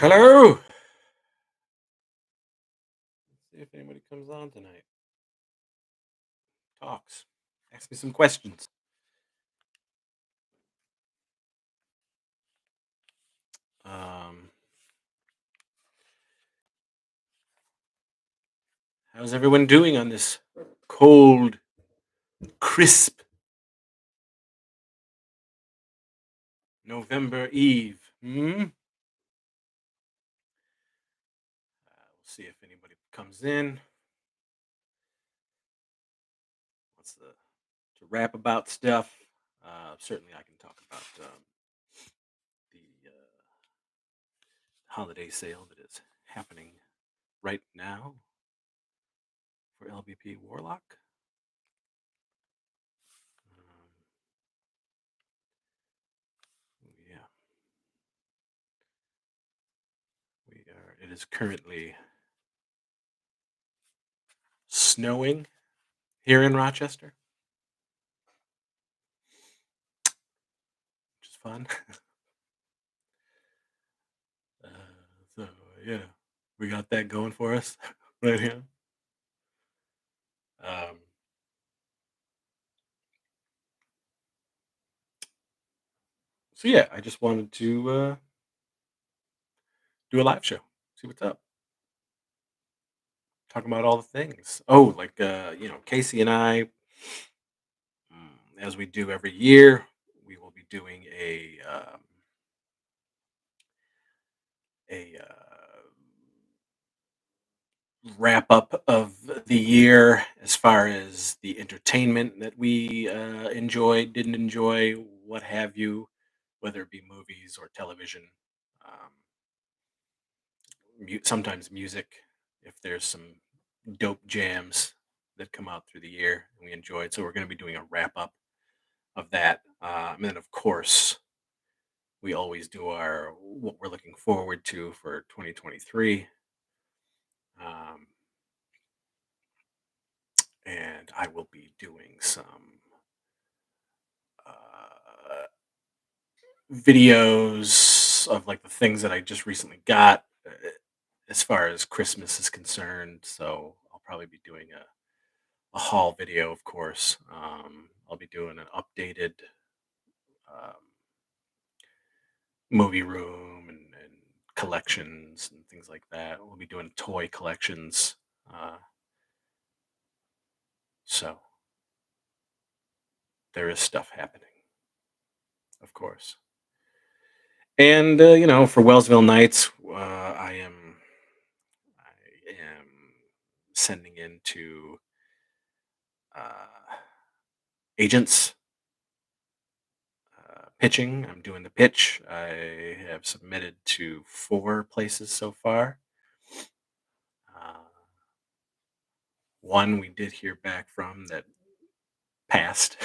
Hello. Let's see if anybody comes on tonight. Talks. Ask me some questions. Um, how's everyone doing on this cold, crisp November Eve? We'll see if anybody comes in. What's the to rap about stuff? Certainly, I can talk about the holiday sale that is happening right now for LBP Warlock. Um, yeah, we are. It is currently snowing here in Rochester, which is fun. Uh, so yeah, we got that going for us right here. Um, so yeah, I just wanted to do a live show, see what's up, talking about all the things. Oh, like Casey and I, as we do every year, we will be doing a wrap up of the year as far as the entertainment that we enjoyed, didn't enjoy, what have you, whether it be movies or television. Um, sometimes music, if there's some dope jams that come out through the year and we enjoyed. So we're going to be doing a wrap up of that. And then, of course, we always do our what we're looking forward to for 2023. Um, and I will be doing some uh, videos of like the things that I just recently got as far as Christmas is concerned. So I'll probably be doing a haul video, of course. I'll be doing an updated um, movie room and collections and things like that. We'll be doing toy collections. Uh, so there is stuff happening, of course. And for Wellsville Nights, I am sending in to uh, agents pitching. I'm doing the pitch. I have submitted to 4 places so far. Uh, one we did hear back from that passed.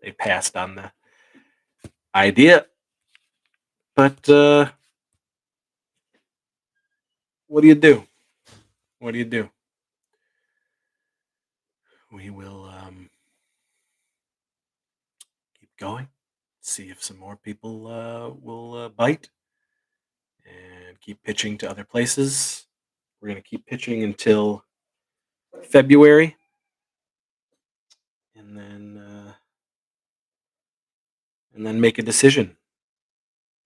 They passed on the idea. But what do you do? What do you do? We will keep going, see if some more people will bite, and keep pitching to other places. We're going to keep pitching until February, and then make a decision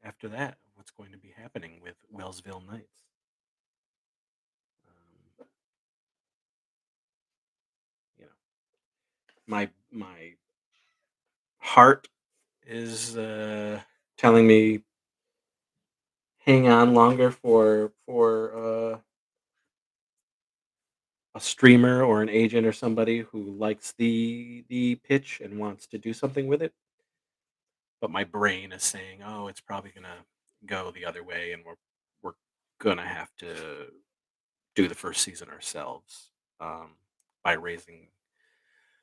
after that of what's going to be happening with Wellsville Nights. Um, you know, my heart is telling me hang on longer for a streamer or an agent or somebody who likes the pitch and wants to do something with it. But my brain is saying, "Oh, it's probably gonna go the other way, and we're gonna have to do the first season ourselves um, by raising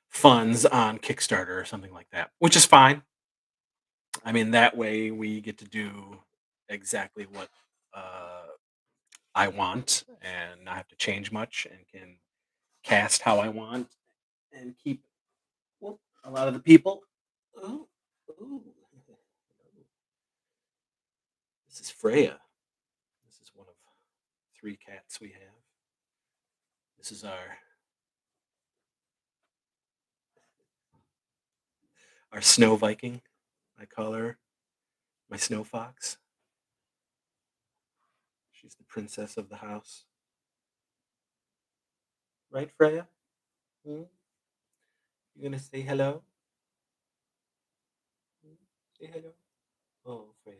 funds on Kickstarter or something like that," which is fine. I mean, that way we get to do exactly what uh, I want and not have to change much and can cast how I want and keep well, a lot of the people. Oh, ooh, this is Freya. This is three cats we have. This is our snow Viking. I call her my snow fox. She's the princess of the house, right, Freya? Hmm? You gonna say hello? Hmm? Say hello. Oh, Freya.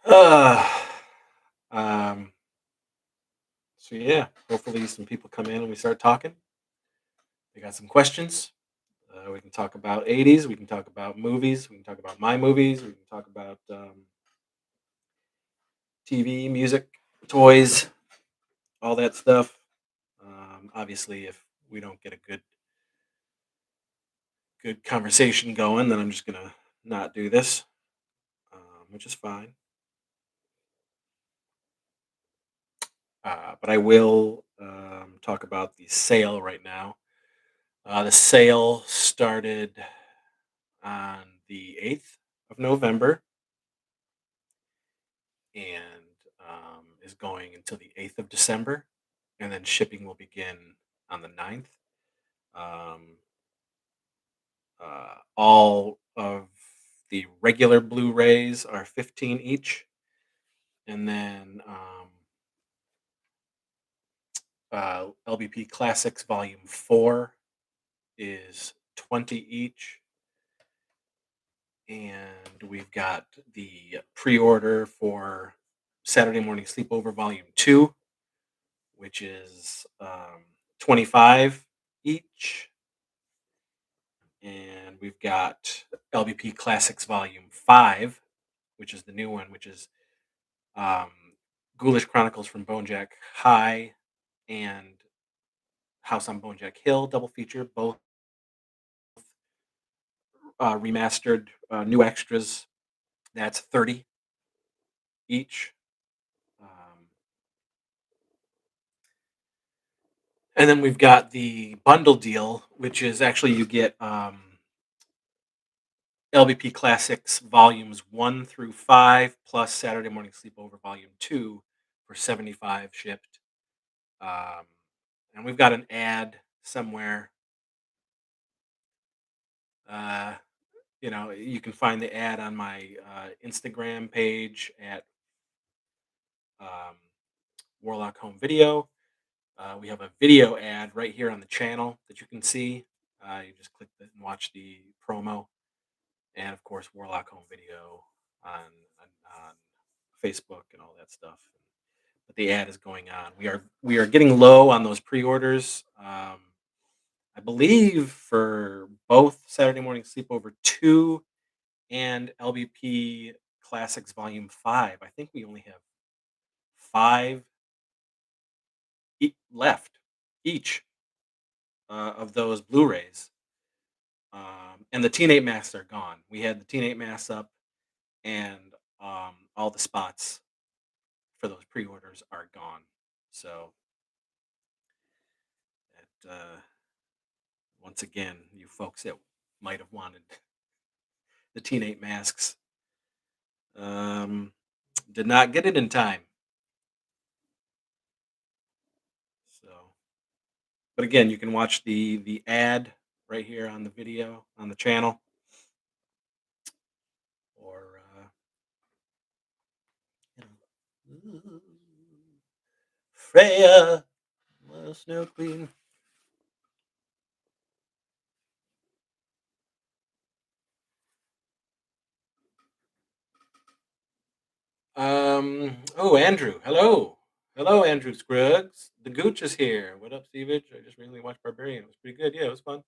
Ah, um. So yeah, hopefully some people come in and we start talking. They got some questions. We can talk about '80s. We can talk about movies. We can talk about my movies. We can talk about TV, music, toys, all that stuff. Obviously, if we don't get a good conversation going, then I'm just gonna not do this, which is fine. But I will talk about the sale right now. The sale started on the 8th of November and is going until the 8th of December. And then shipping will begin on the 9th. Um, all of the regular Blu-rays are 15 each, and then LBP Classics Volume 4 is 20 each, and we've got the pre-order for Saturday Morning Sleepover Volume 2, which is 25 each, and we've got LBP Classics Volume 5, which is the new one, which is um, Ghoulish Chronicles from Bonejack High and House on Bonejack Hill double feature, both remastered, new extras. That's 30 each. Um, and then we've got the bundle deal, which is actually you get LBP Classics volumes 1 through 5 plus Saturday Morning Sleepover volume 2 for 75 shipped. Um, and we've got an ad somewhere. Uh, you can find the ad on my Instagram page at um, Warlock Home Video. We have a video ad right here on the channel that you can see. You just click it and watch the promo, and of course, Warlock Home Video on on Facebook and all that stuff. But the ad is going on. We are getting low on those pre-orders. I believe for both Saturday Morning Sleepover 2 and LBP Classics Volume 5. I think we only have 5 left each of those Blu-rays. And the Teen 8 masks are gone. We had the Teen 8 masks up, and all the spots for those pre-orders are gone. So, once again, you folks that might have wanted the Teen 8 masks um, did not get it in time. So, but again, you can watch the ad right here on the video on the channel, or Freya, my Snow Queen. Oh, Andrew. Hello. Hello, Andrew Scruggs. The Gooch is here. What up, Stevich? I just recently watched Barbarian. It was pretty good. Yeah, it was fun.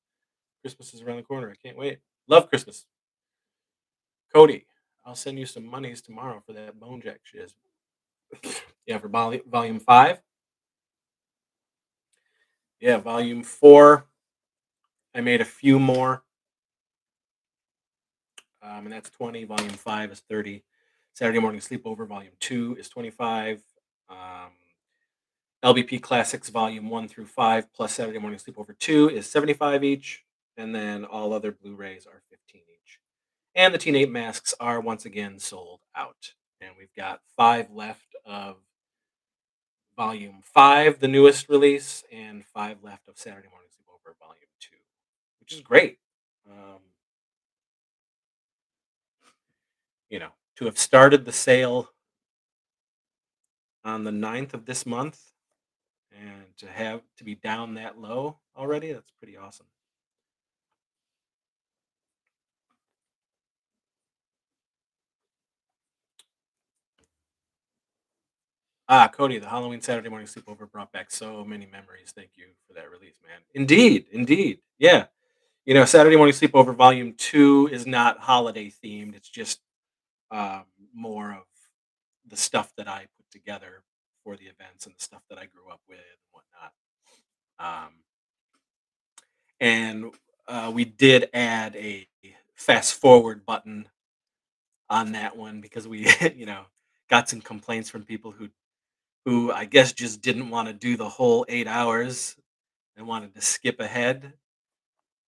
Christmas is around the corner. I can't wait. Love Christmas. Cody, I'll send you some monies tomorrow for that Bone Jack shiz. Yeah, for volume 5. Yeah, volume 4. I made a few more. And that's 20. Volume 5 is 30. Saturday Morning Sleepover, Volume 2 is 25. Um, LBP Classics Volume 1 through 5 plus Saturday Morning Sleepover 2 is 75 each. And then all other Blu rays are 15 each. And the Teen Ape masks are once again sold out. And we've got 5 left of Volume 5, the newest release, and 5 left of Saturday Morning Sleepover Volume 2, which is great. Um, to have started the sale on the 9th of this month and to be down that low already, that's pretty awesome. Ah, Cody, the Halloween Saturday Morning Sleepover brought back so many memories. Thank you for that release, man. Indeed, indeed. Yeah. Saturday Morning Sleepover Volume 2 is not holiday themed. It's just um, more of the stuff that I put together for the events and the stuff that I grew up with and whatnot. And we did add a fast forward button on that one because we, got some complaints from people who I guess just didn't want to do the whole 8 hours and wanted to skip ahead.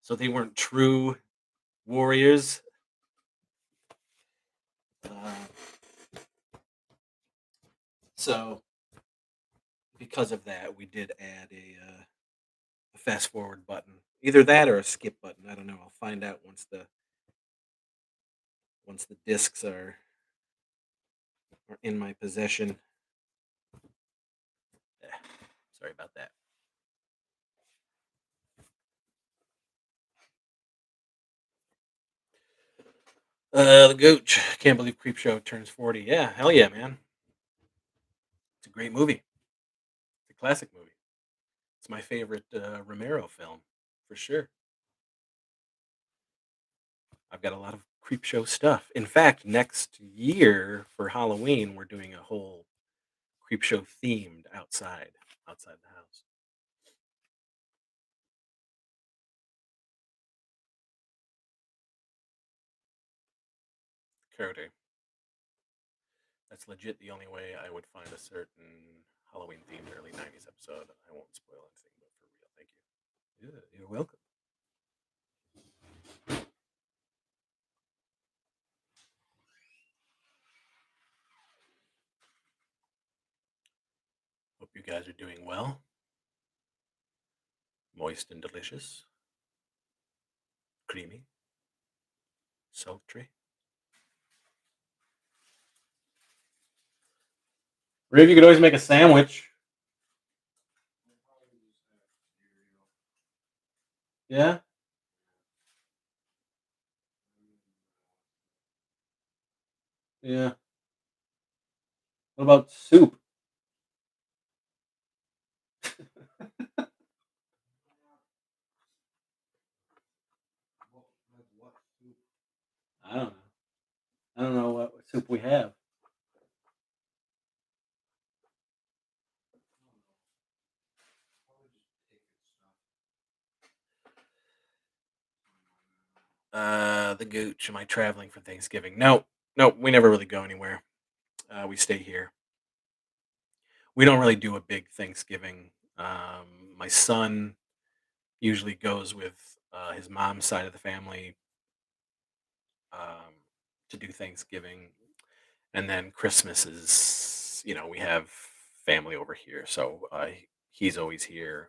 So they weren't true warriors. Uh, so because of that, we did add a fast forward button. Either that or a skip button. I don't know. I'll find out once the discs are in my possession. Eh, sorry about that. The Gooch. Can't believe Creepshow turns 40. Yeah, hell yeah, man. It's a great movie. It's a classic movie. It's my favorite Romero film for sure. I've got a lot of Creepshow stuff. In fact, next year for Halloween, we're doing a whole Creepshow themed outside the house. Cody. That's legit the only way I would find a certain Halloween themed early 90s episode. I won't spoil anything, but for real, thank you. Yeah, you're welcome. Hope you guys are doing well. Moist and delicious. Creamy. Sultry. Riv, you could always make a sandwich. Yeah? Yeah. What about soup? I don't know. I don't know what soup we have. The Gooch. Am I traveling for Thanksgiving? No, no, we never really go anywhere. We stay here. We don't really do a big Thanksgiving. My son usually goes with his mom's side of the family um, to do Thanksgiving, and then Christmas is, we have family over here, so he's always here.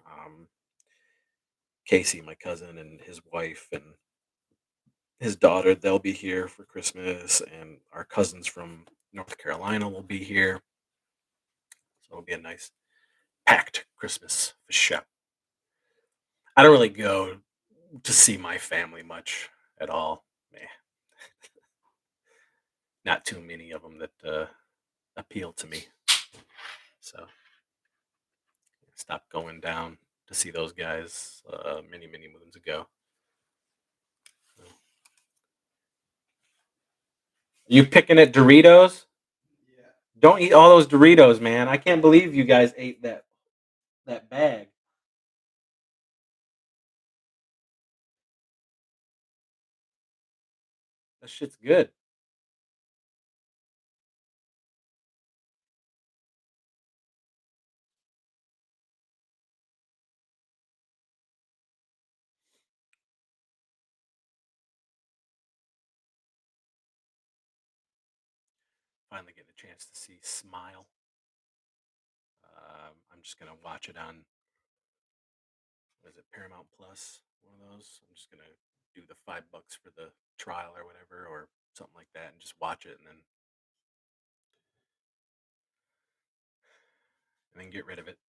Casey, my cousin, and his wife and his daughter, they'll be here for Christmas, and our cousins from North Carolina will be here. So it'll be a nice packed Christmas for sure. I don't really go to see my family much at all. Eh, not too many of them that appeal to me. So stopped going down to see those guys many, many moons ago. So, you picking at Doritos? Don't eat all those Doritos, man. I can't believe you guys ate that bag. That shit's good. finally getting a chance to see Smile. I'm just gonna watch it on, what is it, Paramount Plus? One of those. I'm just gonna do the $5 for the trial or whatever, or something like that, and just watch it, and then get rid of it.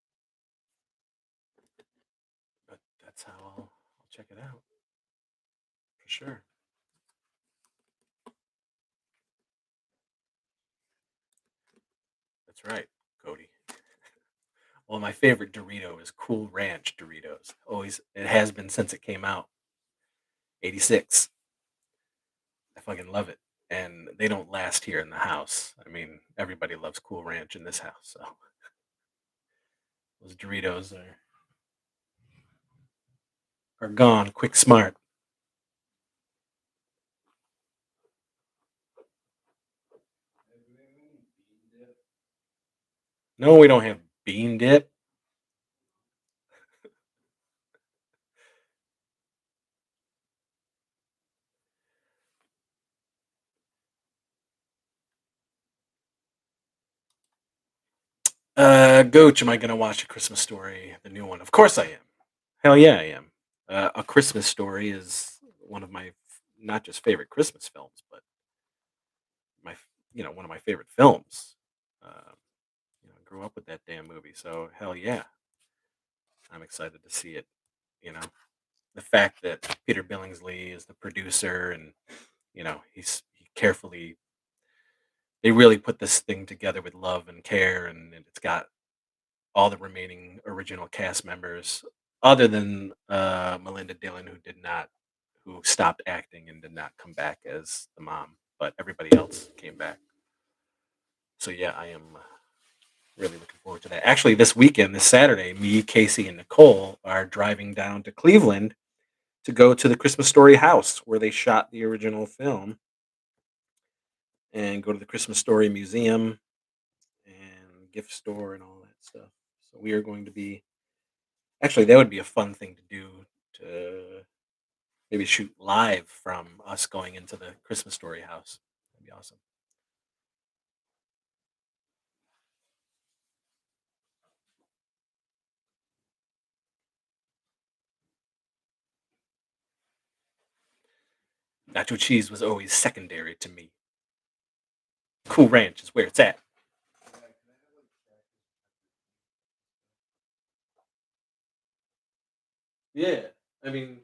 But that's how I'll check it out for sure. That's right, Cody. Well, my favorite Dorito is Cool Ranch Doritos. Always, it has been since it came out, '86. I fucking love it, and they don't last here in the house. I mean, everybody loves Cool Ranch in this house, so those Doritos are gone quick, smart. No, we don't have bean dip. Gooch, am I gonna watch A Christmas Story, the new one? Of course I am. Hell yeah, I am. A Christmas Story is one of my not just favorite Christmas films, but one of my favorite films. I grew up with that damn movie, so hell yeah, I'm excited to see it. You know, the fact that Peter Billingsley is the producer, and he carefully they really put this thing together with love and care, and it's got all the remaining original cast members, other than Melinda Dillon, who stopped acting and did not come back as the mom, but everybody else came back. So yeah, I am really looking forward to that. Actually, this weekend, this Saturday, me, Casey, and Nicole are driving down to Cleveland to go to the Christmas Story house where they shot the original film, and go to the Christmas Story Museum and gift store and all that stuff. So we are going to be actually that would be a fun thing to do, to maybe shoot live from us going into the Christmas Story house. That'd be awesome. Nacho cheese was always secondary to me. Cool Ranch is where it's at. Yeah, I mean,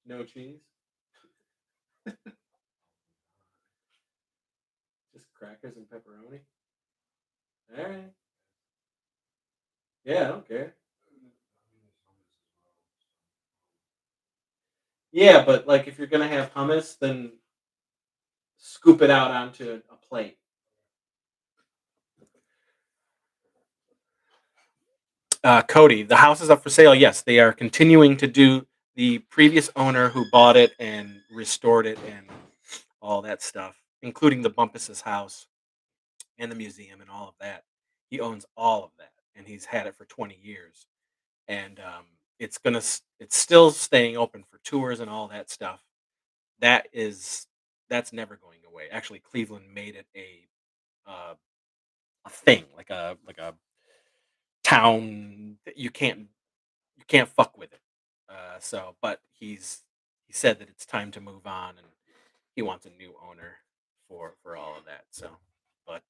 no cheese, just crackers and pepperoni. All right. Yeah, I don't care. Yeah, but like if you're gonna have hummus, then scoop it out onto a plate. Cody, the house is up for sale. Yes, they are continuing to do the previous owner who bought it and restored it and all that stuff, including the Bumpus's house and the museum and all of that. He owns all of that, and he's had it for 20 years. And it's still staying open for tours and all that stuff. That is that's never going away. Actually, Cleveland made it a thing, like a town that you can't fuck with it. But he said that it's time to move on, and he wants a new owner for all of that. So, but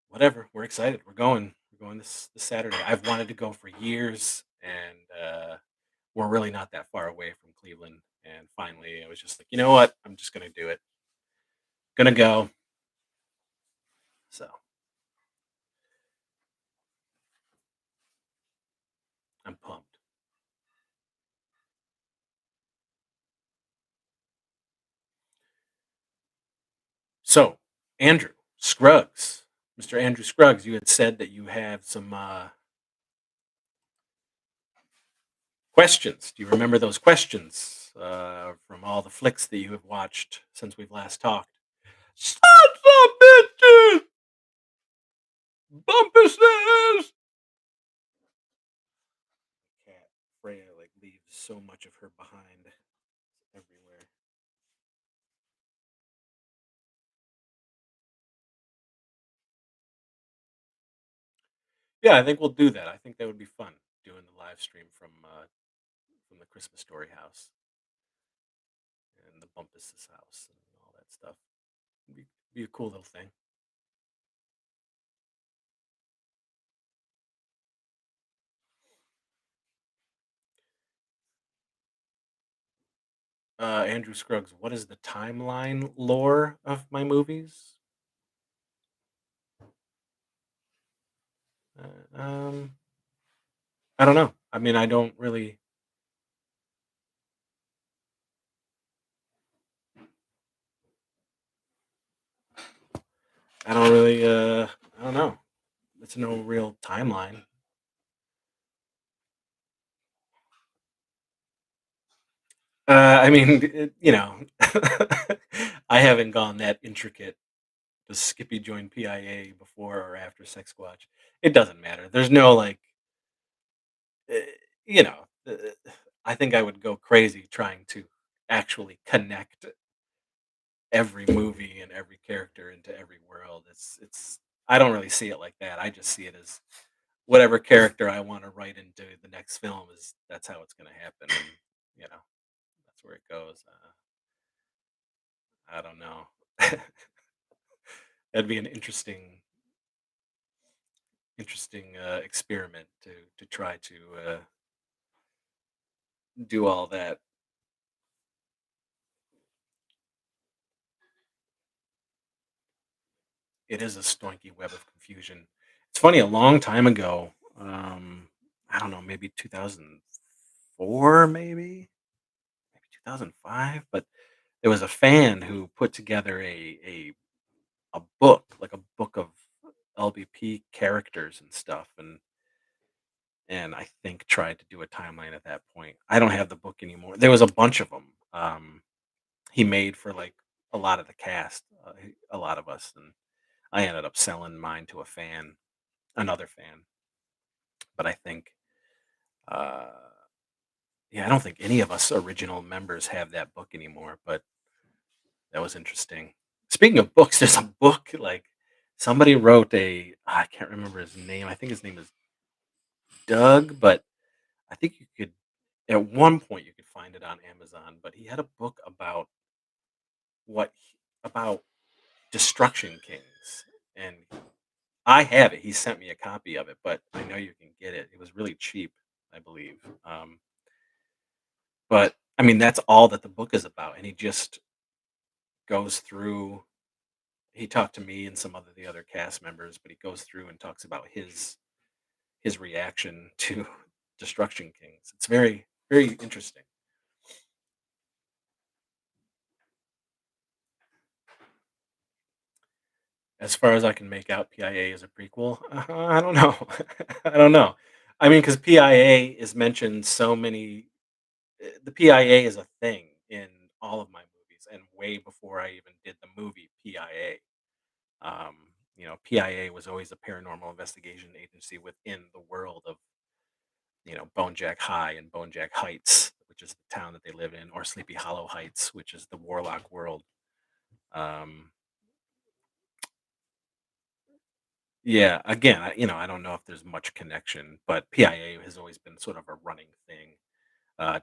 whatever, we're excited. We're going this Saturday. I've wanted to go for years, and we're really not that far away from Cleveland. And finally, I was just like, you know what? I'm just gonna do it. Gonna go. So I'm pumped. So, Andrew Scruggs, Mr. Andrew Scruggs, you had said that you have some questions. Do you remember those questions from all the flicks that you have watched since we've last talked? Sons of bitches! Bumpuses! Cat Freya like leaves so much of her behind everywhere. Yeah, I think we'll do that. I think that would be fun doing the live stream from the Christmas Story house and the Bumpus's house and all that stuff. Be a cool little thing. Andrew Scruggs, what is the timeline lore of my movies? I don't know. I mean, I don't really. I don't really. I don't know. It's no real timeline. I mean, I haven't gone that intricate. Does Skippy join PIA before or after Sex Squatch? It doesn't matter. There's no like, uh, you know. I think I would go crazy trying to actually connect every movie and every character into every world. It's. I don't really see it like that. I just see it as whatever character I want to write into the next film is that's how it's going to happen. And, you know, that's where it goes. I don't know. That'd be an interesting experiment to try to do all that. It is a stinky web of confusion. It's funny. A long time ago, I don't know, maybe 2004, maybe 2005, but there was a fan who put together a book, like a book of LBP characters and stuff, and I think tried to do a timeline at that point. I don't have the book anymore. There was a bunch of them. He made for like a lot of the cast, a lot of us, and I ended up selling mine to a fan, another fan. But I think, uh, yeah, I don't think any of us original members have that book anymore. But that was interesting. Speaking of books, there's a book like somebody wrote I can't remember his name. I think his name is Doug, but I think you could at one point you could find it on Amazon. But he had a book about about Destruction Kings, and I have it. He sent me a copy of it, but I know you can get it. It was really cheap, I believe. But I mean, that's all that the book is about, and he just goes through. He talked to me and some other the other cast members, but he goes through and talks about his reaction to Destruction Kings. It's very interesting. As far as I can make out, PIA is a prequel. I don't know. I don't know. I mean, because PIA is mentioned so many. The PIA is a thing in all of my movies, and way before I even did the movie PIA. PIA was always a paranormal investigation agency within the world of Bonejack High and Bonejack Heights, which is the town that they live in, or Sleepy Hollow Heights, which is the Warlock world. Um, Yeah, again, I don't know if there's much connection, but PIA has always been sort of a running thing.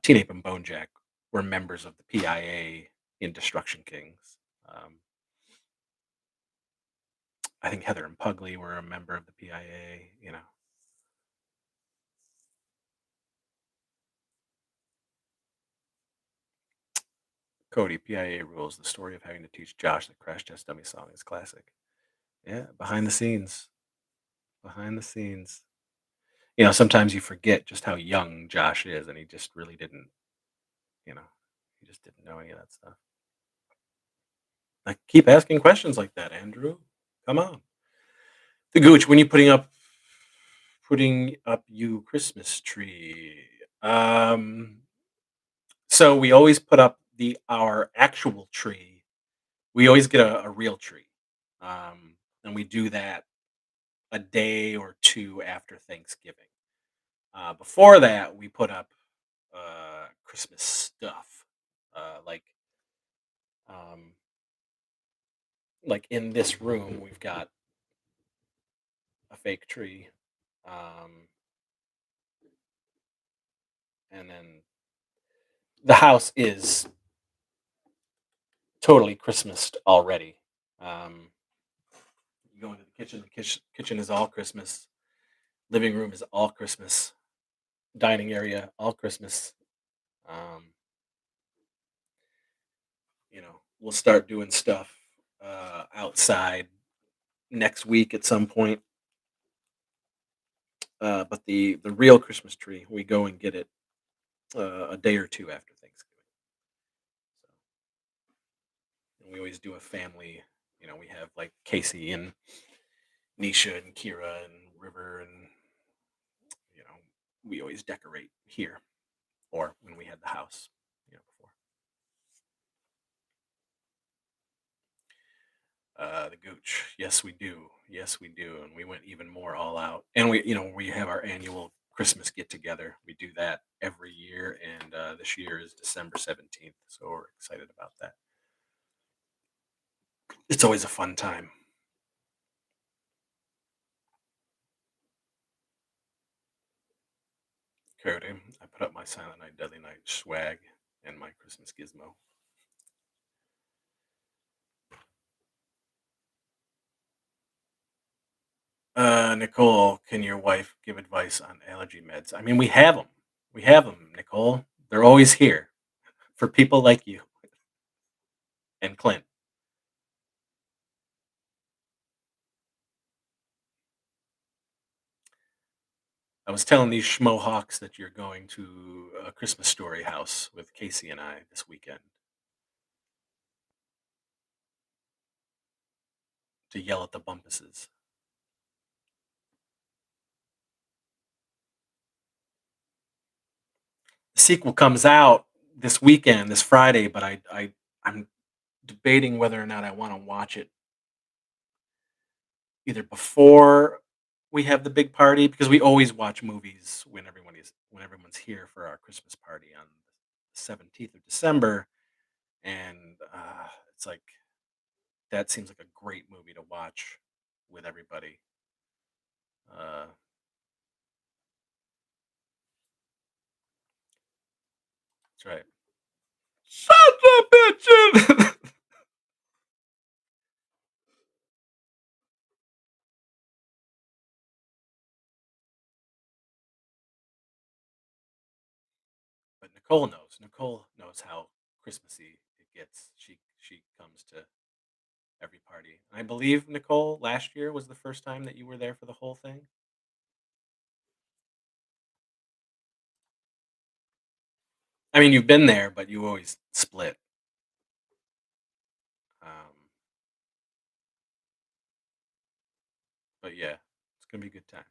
Teen Ape and Bonejack were members of the PIA in Destruction Kings. Um, I think Heather and Pugly were a member of the PIA. Cody, PIA rules. The story of having to teach Josh the Crash Test Dummy song is classic. Yeah, behind the scenes, behind the scenes. Sometimes you forget just how young Josh is, and he just really didn't. You know, he just didn't know any of that stuff. I keep asking questions like that, Andrew. Come on. The Gooch, when you putting up you Christmas tree. Um so we always put up the our actual tree. We always get a real tree. And we do that a day or two after Thanksgiving. Before that, we put up Christmas stuff. Like um like in this room we've got a fake tree. Um, and then the house is totally Christmased already. Um, you go into the kitchen. The kitchen is all Christmas. Living room is all Christmas. Dining area all Christmas. Um, we'll start doing stuff outside next week at some point. But the real Christmas tree, we go and get it a day or two after Thanksgiving. So, and we always do a family. We have like Casey and Nisha and Kira and River, and you know, we always decorate here or when we had the house, before. The Gooch, yes, we do. Yes, we do, and we went even more all out. And we have our annual Christmas get together. We do that every year, and this year is December 17th, so we're excited about that. It's always a fun time. Cody, I put up my Silent Night, Deadly Night swag and my Christmas gizmo. Nicole, can your wife give advice on allergy meds? I mean, we have them. We have them, Nicole. They're always here for people like you and Clint. I was telling these schmohawks that you're going to a Christmas Story house with Casey and I this weekend to yell at the bumpuses. The sequel comes out this weekend, this Friday, but I'm debating whether or not I want to watch it either before we have the big party because we always watch movies when everyone's here for our Christmas party on the 17th of December, and it's like that seems like a great movie to watch with everybody. Uh, that's right. Shut the bitch in. But Nicole knows how Christmassy it gets. She comes to every party. I believe Nicole last year was the first time that you were there for the whole thing. I mean, you've been there, but you always split. Um, but yeah, it's gonna be a good time.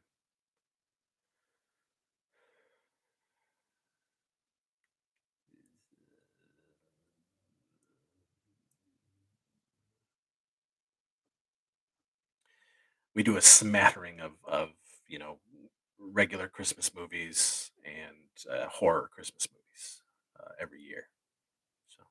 We do a smattering of you know regular Christmas movies and horror Christmas movies every year. So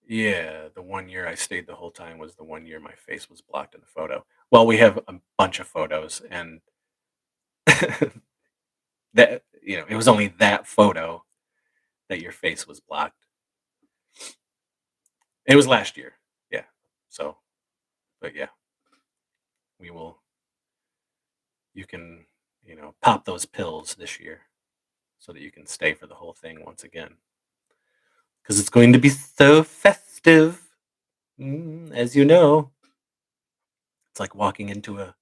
yeah, the one year I stayed the whole time was the one year my face was blocked in the photo. Well, we have a bunch of photos, and that it was only that photo that your face was blocked. It was last year, yeah. So, but yeah, we will. You can pop those pills this year so that you can stay for the whole thing once again because it's going to be so festive. As you know, it's like walking into a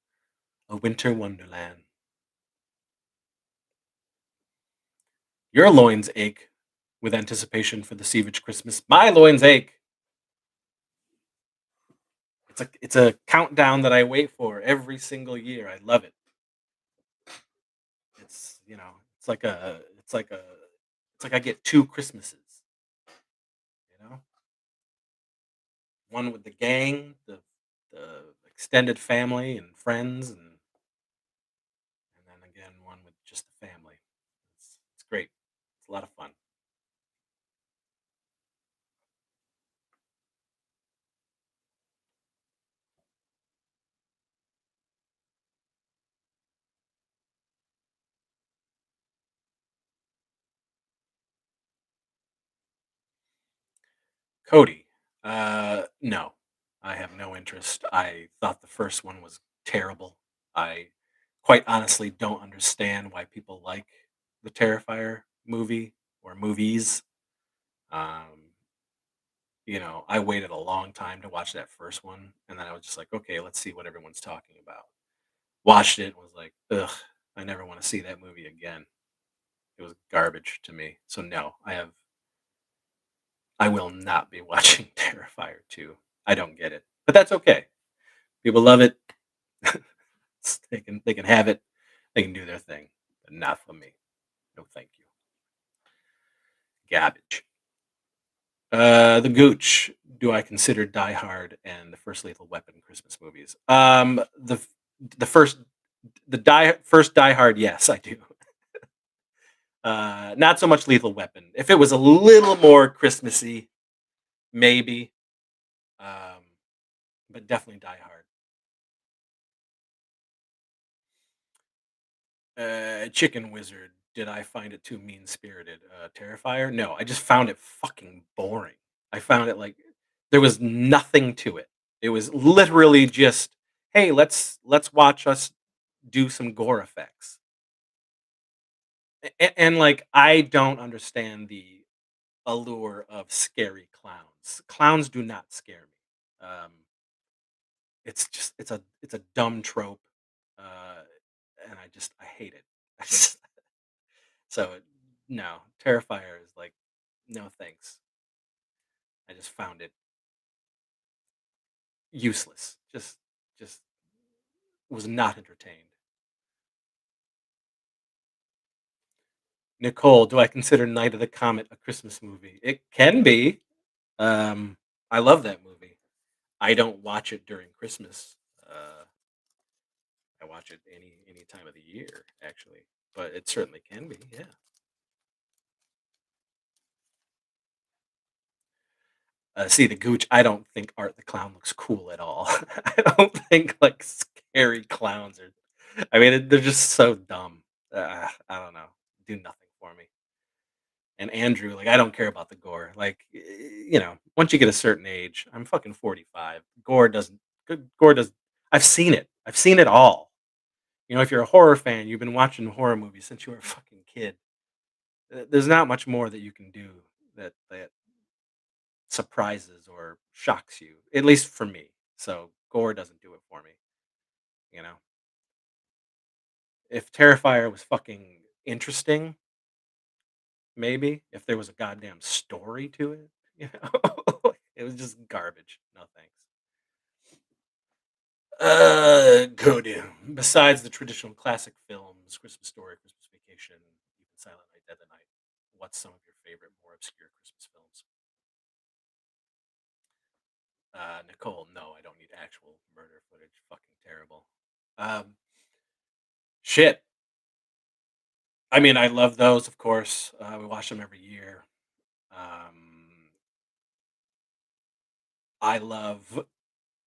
winter wonderland. Your loins ache with anticipation for the Sievage Christmas. My loins ache. It's a countdown that I wait for every single year. I love it. It's like I get two Christmases. You know, one with the gang, the extended family and friends, and then again one with just the family. It's great. It's a lot of fun. Cody. No, I have no interest. I thought the first one was terrible. I quite honestly don't understand why people like the Terrifier movie or movies. Um, I waited a long time to watch that first one, and then I was just like, okay, let's see what everyone's talking about. Watched it and was like, ugh, I never want to see that movie again. It was garbage to me. So no, I will not be watching Terrifier 2. I don't get it. But that's okay. People love it. They can have it. They can do their thing. But not for me. No thank you. Garbage. The Gooch. Do I consider Die Hard and the first Lethal Weapon Christmas movies? The first Die Hard, yes, I do. Not so much Lethal Weapon. If it was a little more Christmassy, maybe. Um, but definitely Die Hard. Chicken Wizard. Did I find it too mean spirited? Terrifier? No, I just found it fucking boring. I found it like there was nothing to it. It was literally just, hey, let's watch us do some gore effects. And like I don't understand the allure of scary clowns. Clowns do not scare me. It's just it's a dumb trope, uh, and I hate it. So no, Terrifier is like no thanks. I just found it useless. Just was not entertained. Nicole, do I consider Night of the Comet a Christmas movie? It can be. Um, I love that movie. I don't watch it during Christmas. Uh, I watch it any time of the year, actually. But it certainly can be. Yeah. See the Gooch. I don't think Art the Clown looks cool at all. I don't think like scary clowns are. I mean, they're just so dumb. I don't know. Do nothing for me. And Andrew, like, I don't care about the gore. Like, once you get a certain age, I'm fucking 45. Gore doesn't. Gore does. I've seen it. I've seen it all. If you're a horror fan, you've been watching horror movies since you were a fucking kid. There's not much more that you can do that surprises or shocks you, at least for me. So gore doesn't do it for me. You know, if Terrifier was fucking interesting, maybe if there was a goddamn story to it, it was just garbage. No thanks. Cody. Besides the traditional classic films, Christmas Story, Christmas Vacation, even Silent Night, Deadly Night, what's some of your favorite more obscure Christmas films? Nicole, no, I don't need actual murder footage. Fucking terrible. Um, shit. I mean, I love those, of course. We watch them every year. Um, I love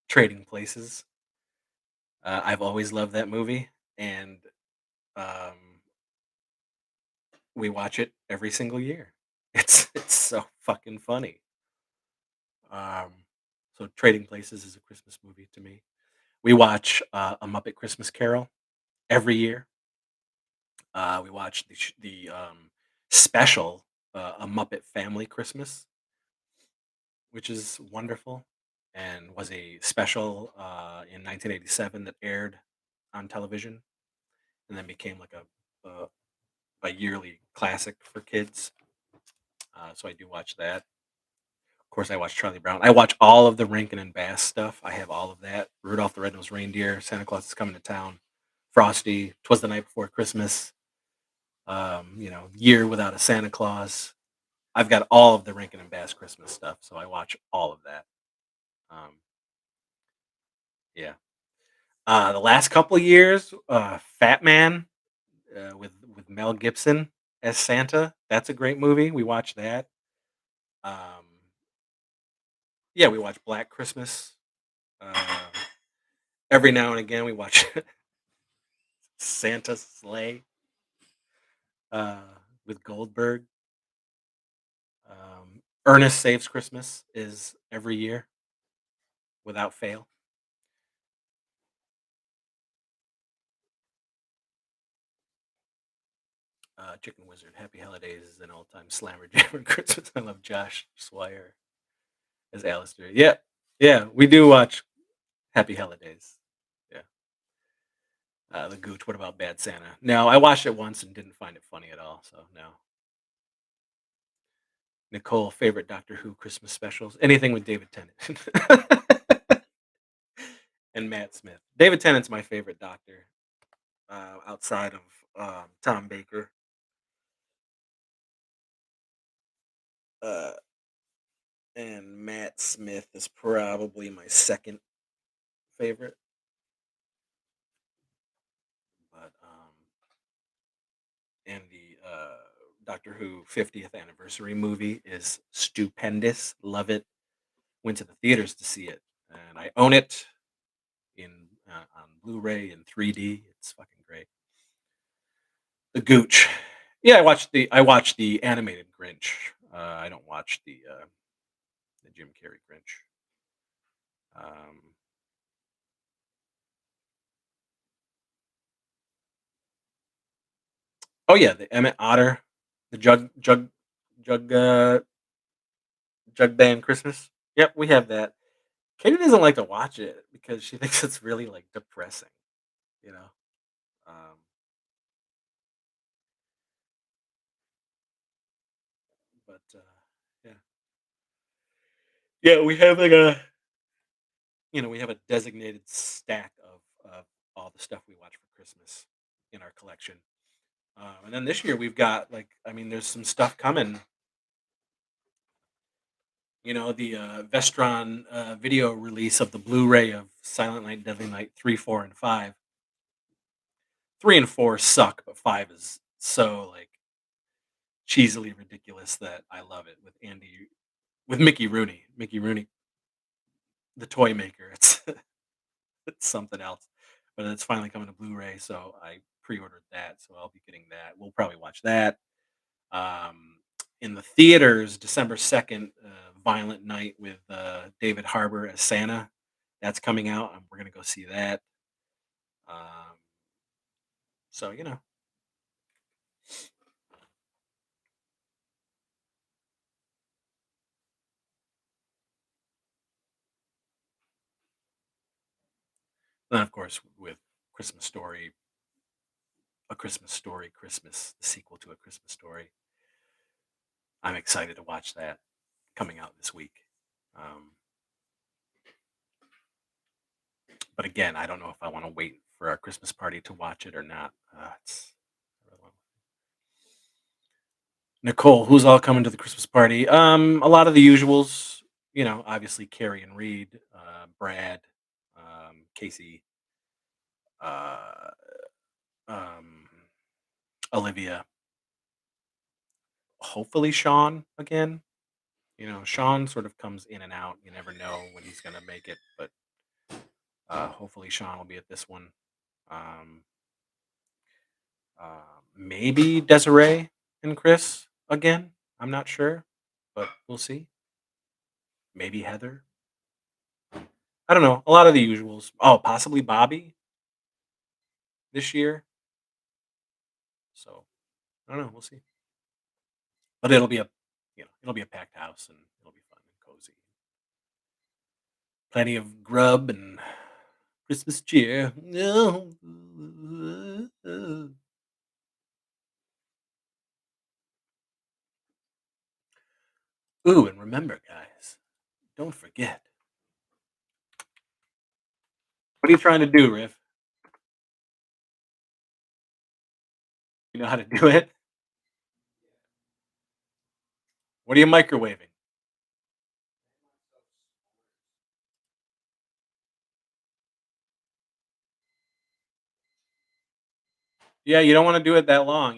Trading Places. I've always loved that movie, and um, we watch it every single year. It's so fucking funny. Um, so Trading Places is a Christmas movie to me. We watch A Muppet Christmas Carol every year. We watch the special, A Muppet Family Christmas, which is wonderful, and was a special in 1987 that aired on television, and then became like a yearly classic for kids. So I do watch that. Of course, I watch Charlie Brown. I watch all of the Rankin and Bass stuff. I have all of that. Rudolph the Red-Nosed Reindeer, Santa Claus is Coming to Town, Frosty, Twas the Night Before Christmas, Year Without a Santa Claus. I've got all of the Rankin and Bass Christmas stuff, so I watch all of that. Um, yeah. The last couple of years, Fat Man with Mel Gibson as Santa. That's a great movie. We watched that. Um, yeah, we watch Black Christmas. Uh, every now and again, we watch Santa's Sleigh uh, with Goldberg. Ernest Saves Christmas is every year without fail. Chicken Wizard, Happy Holidays is an all-time slammer jammer Christmas. I love Josh Swire as Alistair. Yeah, yeah, we do watch Happy Holidays. Yeah, The Gooch. What about Bad Santa? No, I watched it once and didn't find it funny at all. So no. Nicole, favorite Doctor Who Christmas specials? Anything with David Tennant and Matt Smith. David Tennant's my favorite Doctor outside of Tom Baker. Uh, and Matt Smith is probably my second favorite. But and the Doctor Who 50th anniversary movie is stupendous. Love it. Went to the theaters to see it, and I own it in on Blu-ray in 3D. It's fucking great. The Gooch. Yeah, I watched the animated Grinch. I don't watch the Jim Carrey Grinch. Um, oh yeah, the Emmett Otter, the Jug Band Christmas. Yep, we have that. Katie doesn't like to watch it because she thinks it's really like depressing, you know. Um, but yeah, yeah, we have like we have a designated stack of all the stuff we watch for Christmas in our collection. And then this year we've got like, I mean, there's some stuff coming. The Vestron video release of the Blu-ray of Silent Night, Deadly Night 3, 4, and 5. 3 and 4 suck, but 5 is so like cheesily ridiculous that I love it with Mickey Rooney, the toy maker. It's it's something else, but it's finally coming to Blu-ray, so I pre-ordered that, so I'll be getting that. We'll probably watch that. Um, in the theaters, December 2nd, Violent Night with David Harbour as Santa. That's coming out, and we're gonna go see that. Um, so. And of course, with Christmas Story, A Christmas Story, Christmas, the sequel to A Christmas Story. I'm excited to watch that coming out this week. Um, but again, I don't know if I want to wait for our Christmas party to watch it or not. Nicole, who's all coming to the Christmas party? A lot of the usuals. Obviously Carrie and Reed, Brad, Casey, uh, um, Olivia. Hopefully Sean again. Sean sort of comes in and out. You never know when he's gonna make it, but hopefully Sean will be at this one. Um, maybe Desiree and Chris again. I'm not sure, but we'll see. Maybe Heather. I don't know. A lot of the usuals. Oh, possibly Bobby this year. So I don't know. We'll see. But it'll be a packed house and it'll be fun and cozy. Plenty of grub and Christmas cheer. Ooh, and remember, guys, don't forget. What are you trying to do, Riff? You know how to do it? What are you microwaving? Yeah, you don't want to do it that long,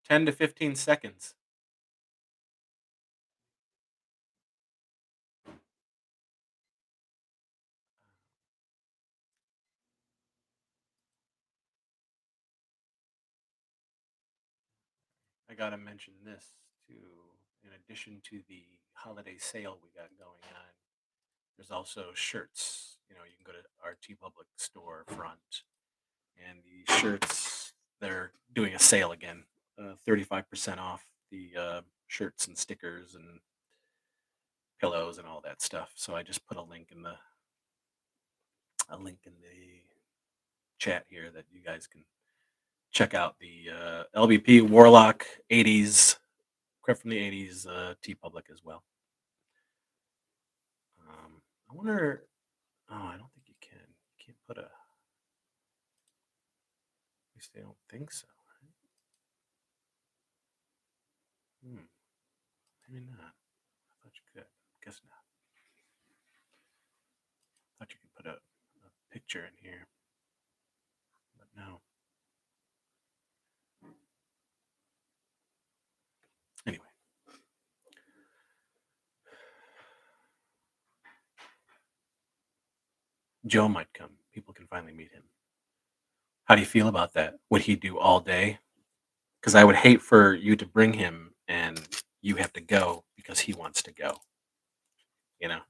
10 to 15 seconds. I got to mention this. in addition to the holiday sale we got going on, there's also shirts. You can go to our T Public store front, and the shirts, they're doing a sale again, 35% off the shirts and stickers and pillows and all that stuff. So I just put a link in the chat here that you guys can check out the LBP Warlock 80s, crap from the 80s, T Public as well. I wonder. Oh, I don't think you can. You can't put a. At least I don't think so. Hmm, maybe not. I thought you could. Guess not. Thought you could put a picture in here, but no. Anyway, Joe might come. People can finally meet him. How do you feel about that? Would he do all day? Because I would hate for you to bring him and you have to go because he wants to go. You know,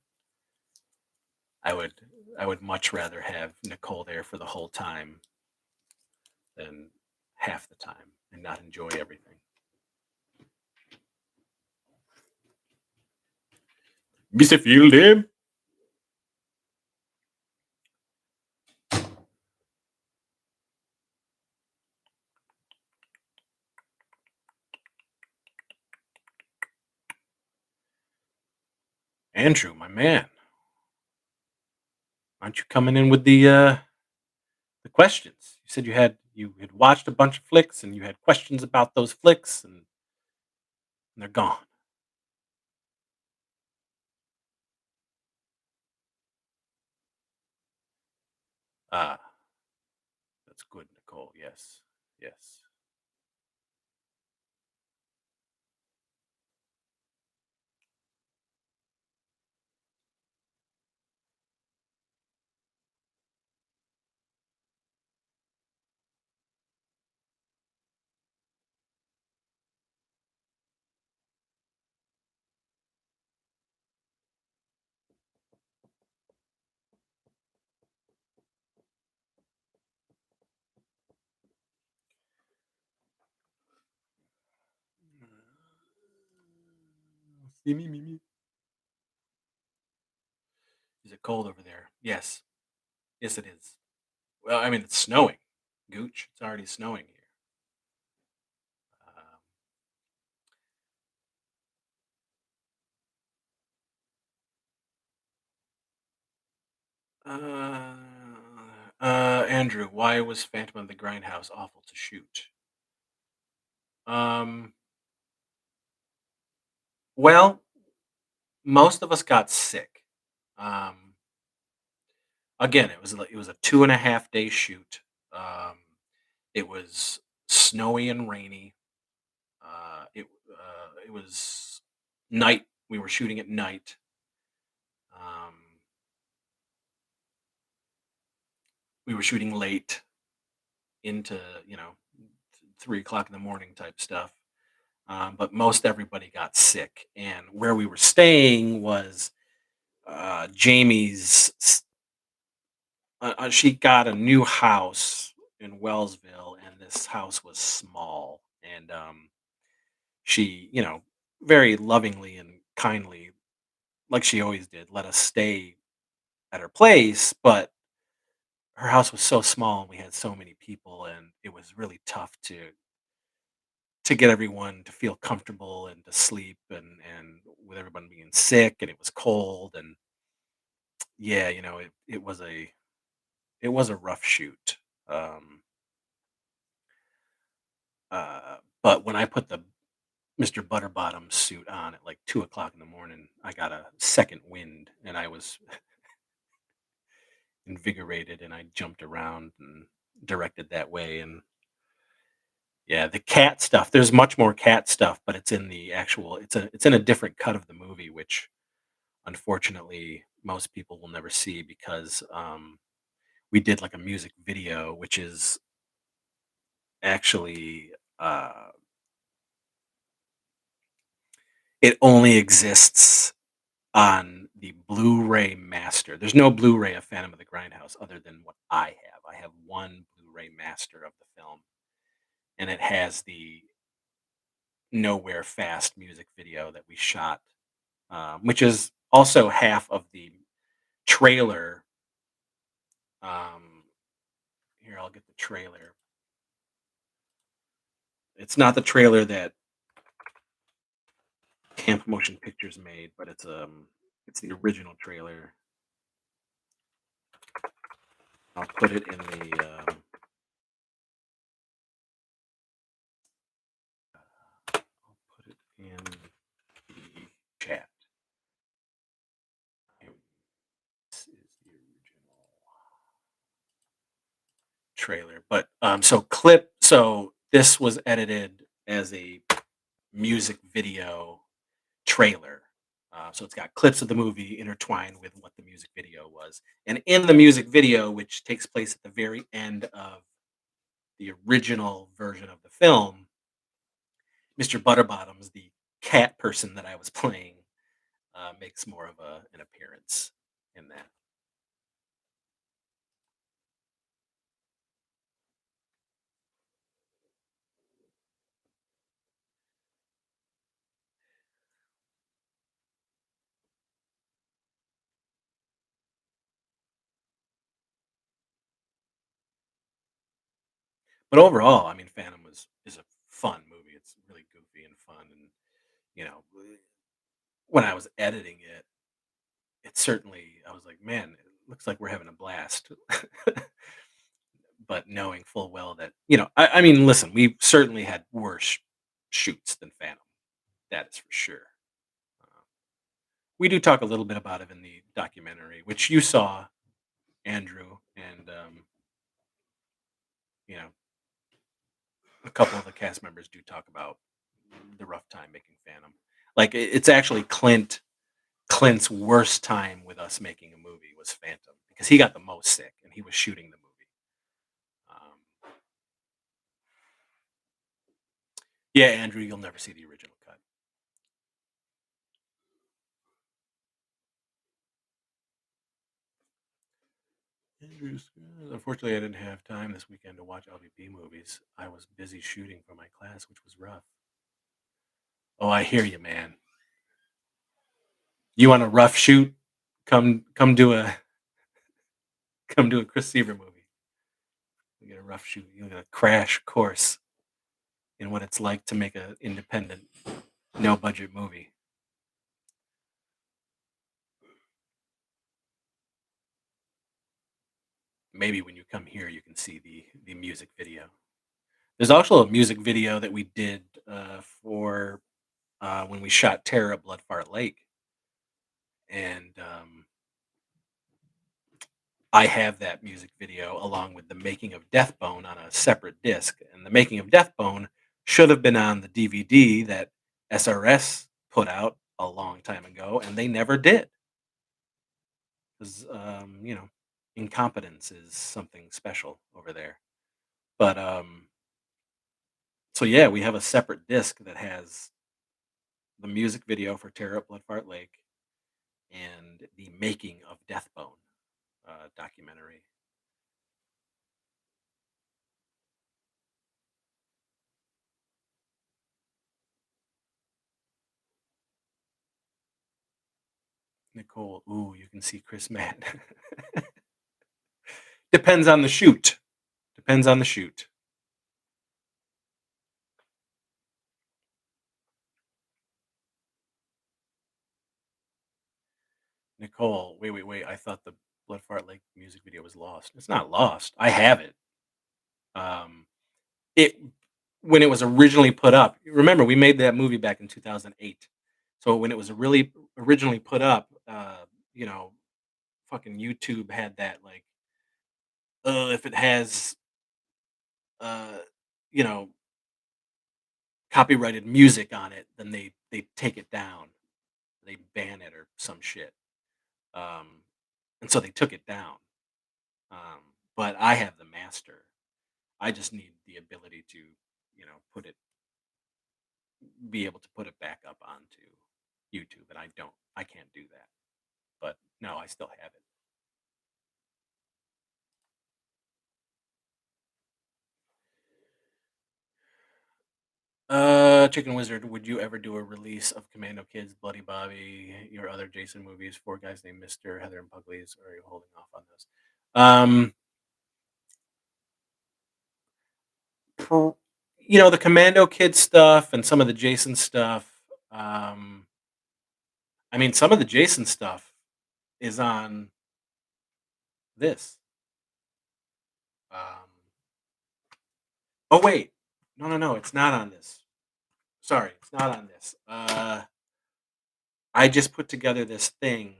I would I would much rather have Nicole there for the whole time than half the time and not enjoy everything. Mr. Fielding. Andrew, my man, aren't you coming in with the questions? You said you had watched a bunch of flicks and you had questions about those flicks and they're gone. Ah, that's good, Nicole. Yes. Yes. See me, me, me. Is it cold over there? Yes. Yes, it is. Well, I mean, it's snowing. Gooch, it's already snowing here. Andrew, why was Phantom of the Grindhouse awful to shoot? Um, well, most of us got sick. Um, Again, it was a 2.5 day shoot. Um, it was snowy and rainy. It was night. We were shooting at night. Um, we were shooting late into 3 o'clock in the morning type stuff. But most everybody got sick, and where we were staying was Jamie's. She got a new house in Wellsville, and this house was small, and she, very lovingly and kindly, like she always did, let us stay at her place. But her house was so small, and we had so many people, and it was really tough to get everyone to feel comfortable and to sleep, and with everyone being sick, and it was cold, and yeah, it was a rough shoot. Um, but when I put the Mr. Butterbottom suit on at like 2 o'clock in the morning, I got a second wind and I was invigorated and I jumped around and directed that way. And yeah, the cat stuff, there's much more cat stuff, but it's in the actual, it's in a different cut of the movie, which unfortunately most people will never see because we did like a music video, which is actually, uh, It only exists on the Blu-ray master. There's no Blu-ray of Phantom of the Grindhouse other than what I have. I have one Blu-ray master of the film, and it has the Nowhere Fast music video that we shot, which is also half of the trailer. Um, Here, I'll get the trailer. It's not the trailer that Camp Motion Pictures made, but it's the original trailer. I'll put it in I'll put it in the chat. Here, this is the original trailer. But so this was edited as a music video trailer. So it's got clips of the movie intertwined with what the music video was. And in the music video, which takes place at the very end of the original version of the film, Mr. Butterbottoms, the cat person that I was playing, makes more of an appearance in that. But overall, I mean, Phantom is a fun movie. It's really goofy and fun, and you know, when I was editing it, it certainly I was like, man, it looks like we're having a blast. But knowing full well that I mean, listen, we certainly had worse shoots than Phantom. That is for sure. Uh, we do talk a little bit about it in the documentary, which you saw, Andrew, and you know, a couple of the cast members do talk about the rough time making Phantom. Like it's actually Clint's worst time with us making a movie was Phantom because he got the most sick and he was shooting the movie. Yeah, Andrew, you'll never see the original cut. Andrews, unfortunately, I didn't have time this weekend to watch LVP movies. I was busy shooting for my class, which was rough. Oh, I hear you, man. You want a rough shoot? Come do a come do a Chris Seaver movie. You get a rough shoot. You get a crash course in what it's like to make an independent, no budget movie. Maybe when you come here, you can see the music video. There's also a music video that we did for when we shot Terror at Bloodfart Lake, and I have that music video along with the making of Deathbone on a separate disc, and the making of Deathbone should have been on the DVD that SRS put out a long time ago, and they never did. 'Cause, incompetence is something special over there. But so yeah, we have a separate disc that has the music video for Terror at Bloodfart Lake and the making of Deathbone documentary. Nicole, ooh, you can see Chris Matt. Depends on the shoot. Depends on the shoot. Nicole, wait, wait, wait. I thought the Blood Fart Lake music video was lost. It's not lost. I have it. Um, it when it was originally put up. Remember, we made that movie back in 2008. So when it was really originally put up, you know, fucking YouTube had that like, if it has, uh, you know, copyrighted music on it, then they take it down. They ban it or some shit. Um, and so they took it down. But I have the master. I just need the ability to, put it, be able to put it back up onto. YouTube, and I can't do that. But no, I still have it. Chicken Wizard, would you ever do a release of Commando Kids, Bloody Bobby, your other Jason movies, Four Guys Named Mister, Heather and Puglies, or are you holding off on those? Um, pro- the Commando Kid stuff and some of the Jason stuff. Um, I mean, some of the Jason stuff is on this. Um, oh wait, no, no, no, it's not on this. Sorry, it's not on this. I just put together this thing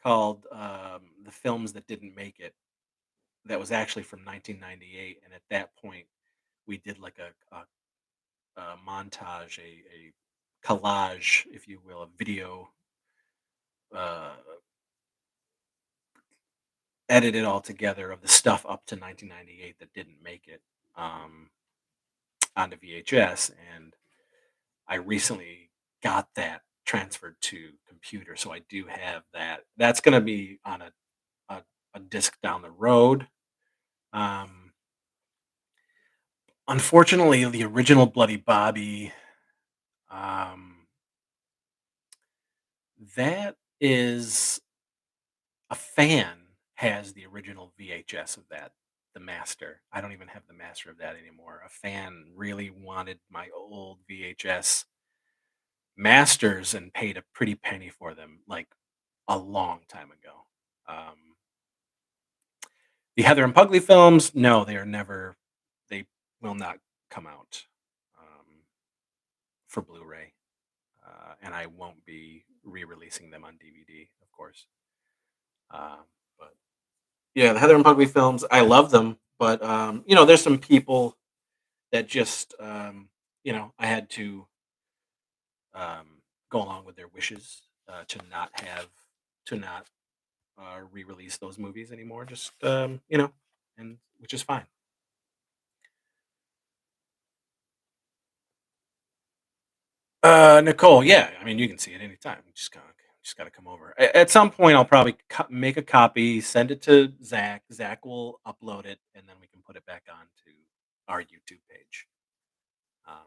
called the films that didn't make it. That was actually from 1998, and at that point, we did like a montage, a collage, if you will, a video, uh, edited all together of the stuff up to 1998 that didn't make it um, onto VHS, and I recently got that transferred to computer, so I do have that. That's going to be on a a disc down the road. Um, Unfortunately, the original Bloody Bobby, um, that is a fan has the original VHS of that, the master. I don't even have the master of that anymore. A fan really wanted my old VHS masters and paid a pretty penny for them, like a long time ago. The Heather and Pugly films, no, they are never, they will not come out for Blu-ray, and I won't be re-releasing them on DVD, of course. But yeah, the Heather and Pugly films, I love them, but there's some people that just, I had to go along with their wishes to not re-release those movies anymore. Just and which is fine. Nicole, yeah, I mean you can see it anytime. Just gotta come over. At some point, I'll probably make a copy, send it to Zach. Zach will upload it, and then we can put it back onto our YouTube page. Um,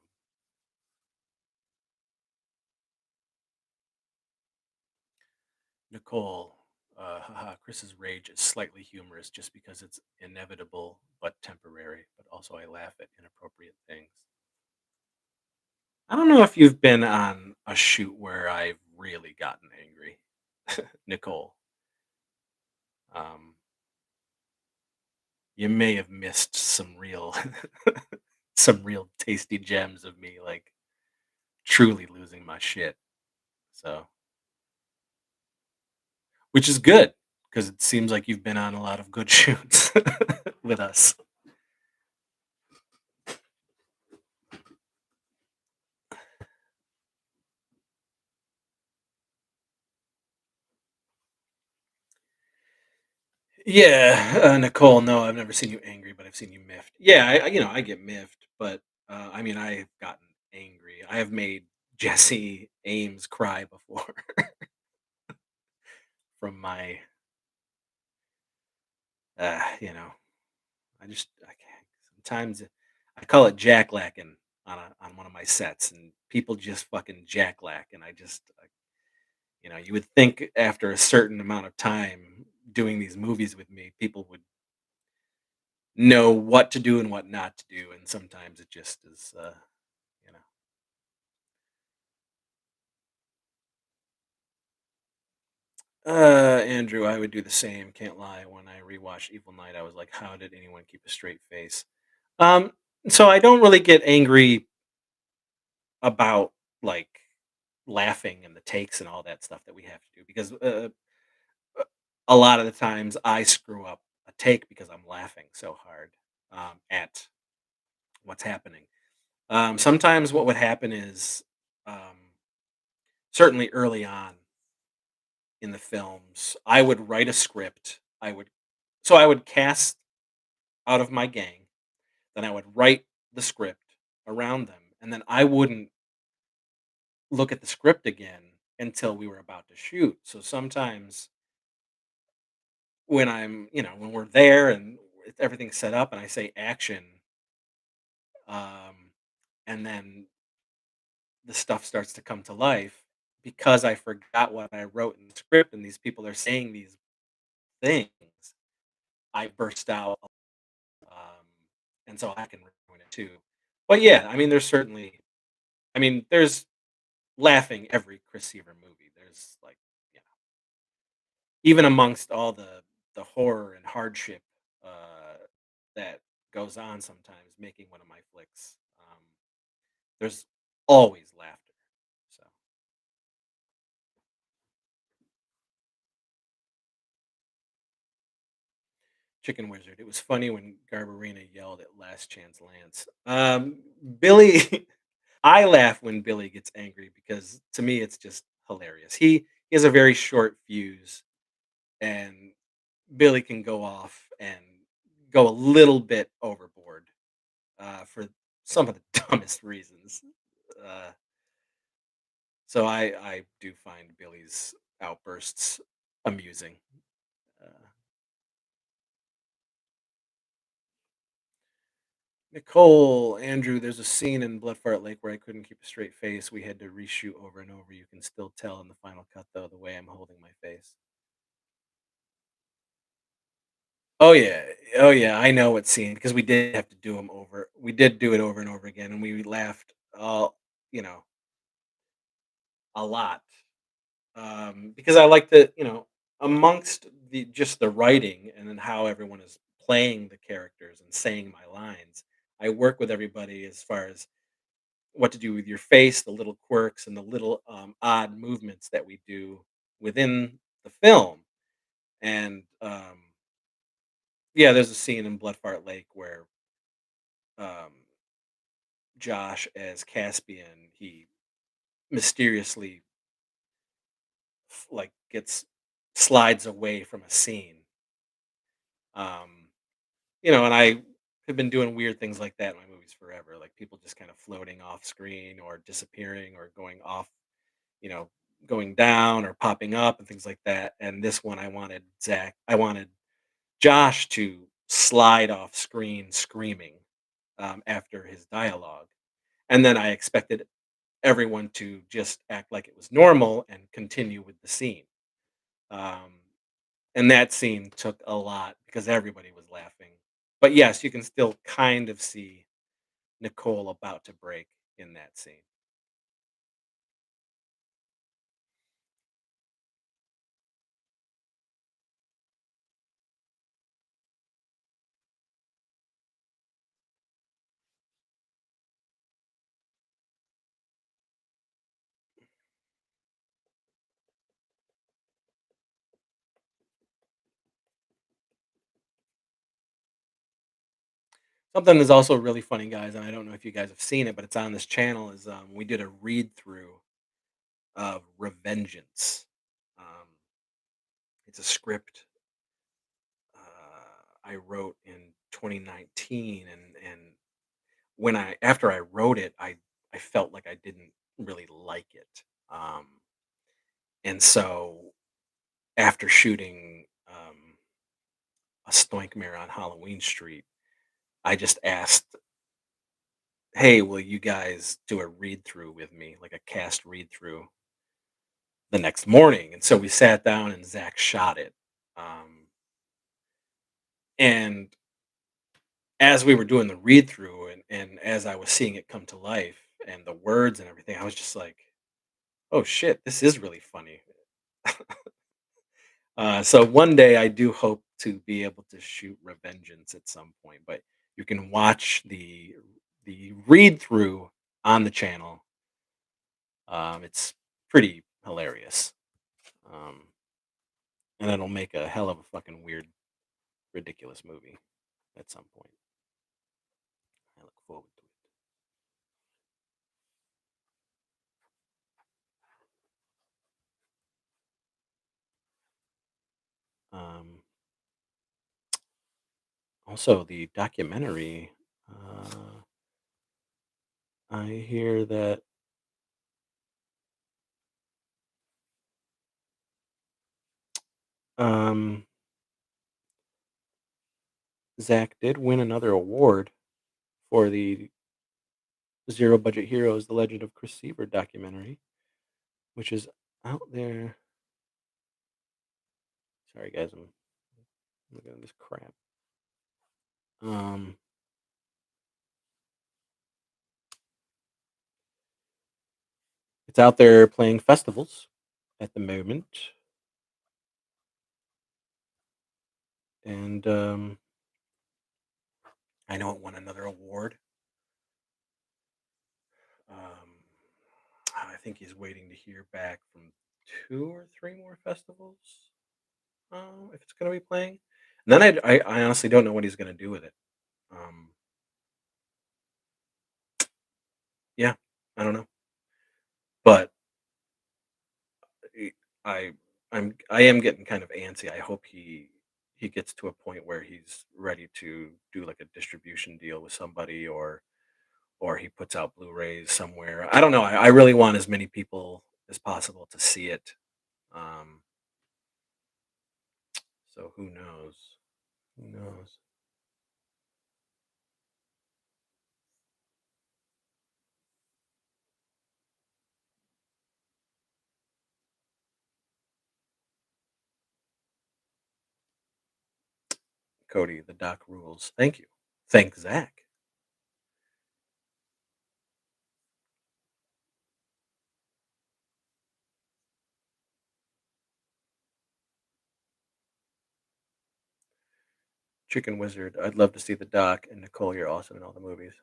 Nicole, haha, Chris's rage is slightly humorous just because it's inevitable but temporary. But also, I laugh at inappropriate things. I don't know if you've been on a shoot where I've really gotten angry, Nicole. Um, you may have missed some real, some real tasty gems of me, like truly losing my shit. So, which is good because it seems like you've been on a lot of good shoots with us. Yeah, Nicole. No, I've never seen you angry, but I've seen you miffed. Yeah, I get miffed, but I mean, I've gotten angry. I have made Jesse Ames cry before from my, you know, I can't. Sometimes I call it jacklacking on one of my sets, and people just fucking jacklack, and you would think after a certain amount of time doing these movies with me, people would know what to do and what not to do, and sometimes it just is, you know. Andrew, I would do the same. Can't lie. When I rewatched Evil Night, I was like, "How did anyone keep a straight face?" Um, so I don't really get angry about like laughing and the takes and all that stuff that we have to do because a lot of the times I screw up a take because I'm laughing so hard at what's happening. Sometimes what would happen is certainly early on in the films, I would write a script. I would cast out of my gang, then I would write the script around them, and then I wouldn't look at the script again until we were about to shoot. So sometimes when when we're there and everything's set up and I say action, um, and then the stuff starts to come to life because I forgot what I wrote in the script and these people are saying these things, I burst out, um, and so I can ruin it too. But yeah, I mean, there's laughing every Chris Seaver movie. There's like, you know, even amongst all the horror and hardship that goes on sometimes making one of my flicks, there's always laughter. So, Chicken Wizard. It was funny when Garbarina yelled at Last Chance Lance. Billy, I laugh when Billy gets angry because to me it's just hilarious. He has a very short fuse, and Billy can go off and go a little bit overboard for some of the dumbest reasons. Uh, so I do find Billy's outbursts amusing. Uh, Nicole, Andrew, there's a scene in Bloodfart Lake where I couldn't keep a straight face. We had to reshoot over and over. You can still tell in the final cut, though, the way I'm holding my face. Oh yeah, oh yeah, I know what scene because we did have to do them over. We did do it over and over again, and we laughed all you know a lot because I like to amongst the just the writing and then how everyone is playing the characters and saying my lines. I work with everybody as far as what to do with your face, the little quirks and the little odd movements that we do within the film. And yeah, there's a scene in Bloodfart Lake where um, Josh, as Caspian, he mysteriously gets slides away from a scene. Um, and I have been doing weird things like that in my movies forever, like people just kind of floating off screen or disappearing or going off you know, going down or popping up and things like that. And this one, I wanted Josh to slide off screen screaming after his dialogue. And then I expected everyone to just act like it was normal and continue with the scene. Um, and that scene took a lot because everybody was laughing. But yes, you can still kind of see Nicole about to break in that scene. Something that's also really funny, guys, and I don't know if you guys have seen it, but it's on this channel. Is we did a read through of Revengeance. Um, it's a script I wrote in 2019, and when I after I wrote it, I felt like I didn't really like it, and so after shooting a Stoinkmere on Halloween Street, I just asked, "Hey, will you guys do a read through with me, like a cast read through?" The next morning, and so we sat down and Zach shot it, and as we were doing the read through and as I was seeing it come to life and the words and everything, I was just like, "Oh shit, this is really funny." So one day I do hope to be able to shoot Revengeance at some point, but you can watch the read through on the channel. It's pretty hilarious, um, and it'll make a hell of a fucking weird, ridiculous movie at some point. I look forward to it. Also, the documentary. I hear that Um, Zach did win another award for the Zero Budget Heroes: The Legend of Chris Seaver documentary, which is out there. Sorry, guys, I'm looking at this crap. Um, it's out there playing festivals at the moment, and I know it won another award. Um, I think he's waiting to hear back from two or three more festivals. If it's going to be playing, and then I honestly don't know what he's going to do with it. Um, yeah, I don't know, but he- I I am getting kind of antsy. I hope he gets to a point where he's ready to do like a distribution deal with somebody, or he puts out Blu-rays somewhere. I don't know. I really want as many people as possible to see it. Um, so who knows? Who knows? Cody, the doc rules. Thank you. Thank Zach. Chicken Wizard. I'd love to see the doc, and Nicole, you're awesome in all the movies.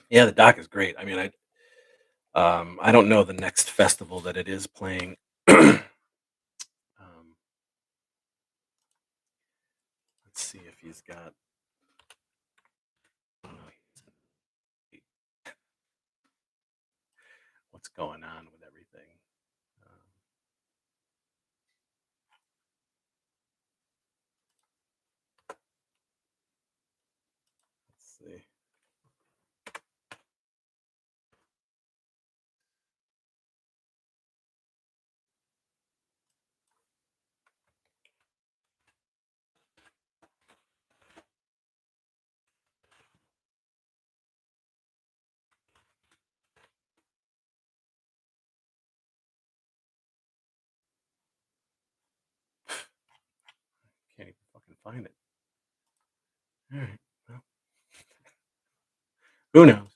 Yeah, the doc is great. I mean, I don't know the next festival that it is playing. um, let's see if he's got. I don't know, what's going on with everything. Um, let's see. Can't even fucking find it. All right. Well, who knows?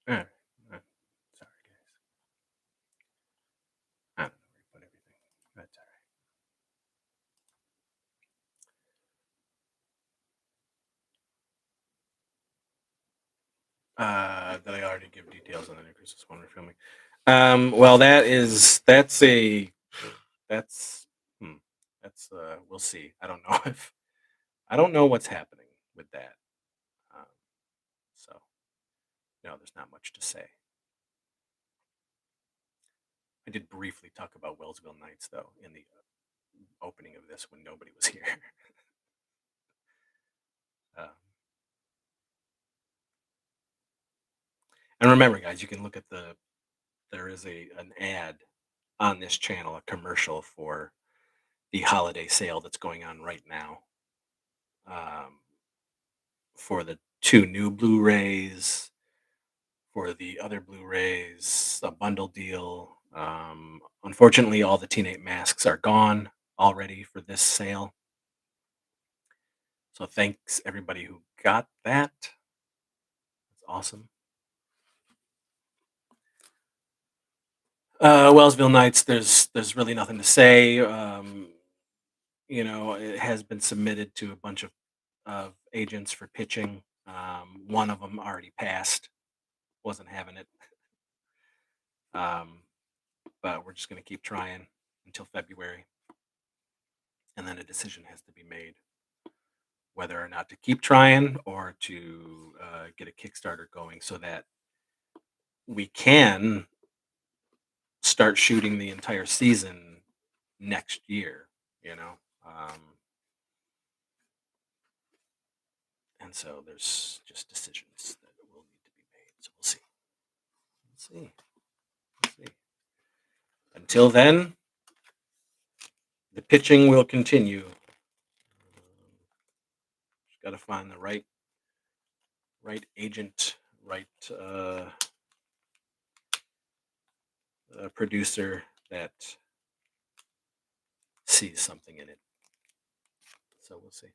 All right. Sorry, guys. I don't know where to put everything. That's all right. Did I already give details on the new Christmas one we're filming? Well, that's hmm, we'll see. I don't know if I don't know what's happening with that. Um, so no, there's not much to say. I did briefly talk about Wellsville Nights though in the opening of this when nobody was here. uh, and remember, guys, you can look at there is a an ad on this channel, a commercial for the holiday sale that's going on right now. Um, for the two new Blu-rays, for the other Blu-rays, a bundle deal. Unfortunately, all the Teenage masks are gone already for this sale. So thanks everybody who got that. That's awesome. Wellsville Nights. There's really nothing to say. It has been submitted to a bunch of agents for pitching. One of them already passed, wasn't having it. Um, but we're just going to keep trying until February, and then a decision has to be made whether or not to keep trying or to get a Kickstarter going so that we can start shooting the entire season next year. You know, um, and so there's just decisions that will need to be made. So we'll see. We'll see. We'll see. Until then, the pitching will continue. Just got to find the right agent, right producer that sees something in it. So we'll see.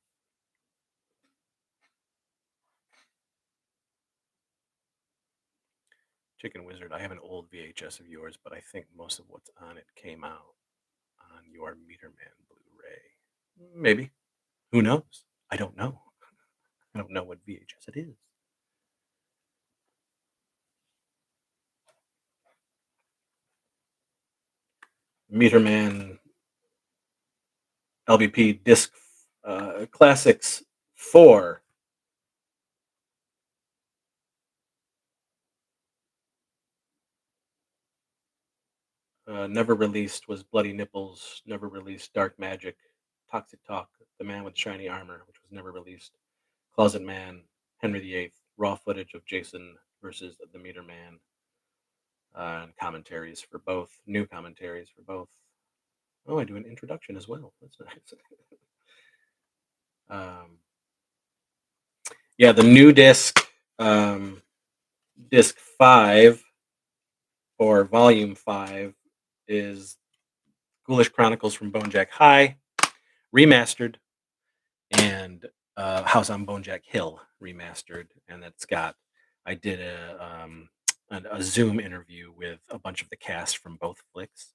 Chicken Wizard, I have an old VHS of yours, but I think most of what's on it came out on your Meter Man Blu-ray. Maybe. Who knows? I don't know. I don't know what VHS it is. Meter Man LVP Disc Classics 4. Never released was Bloody Nipples. Never released Dark Magic. Toxic Talk. The Man with Shiny Armor, which was never released. Closet Man. Henry VIII. Raw footage of Jason versus the Meter Man. And commentaries for both. New commentaries for both. Oh, I do an introduction as well. That's nice. um, yeah, the new disc, disc 5 or volume 5 is Ghoulish Chronicles from Bonejack High, remastered, and House on Bonejack Hill, remastered. And that's got, I did a Zoom interview with a bunch of the cast from both flicks,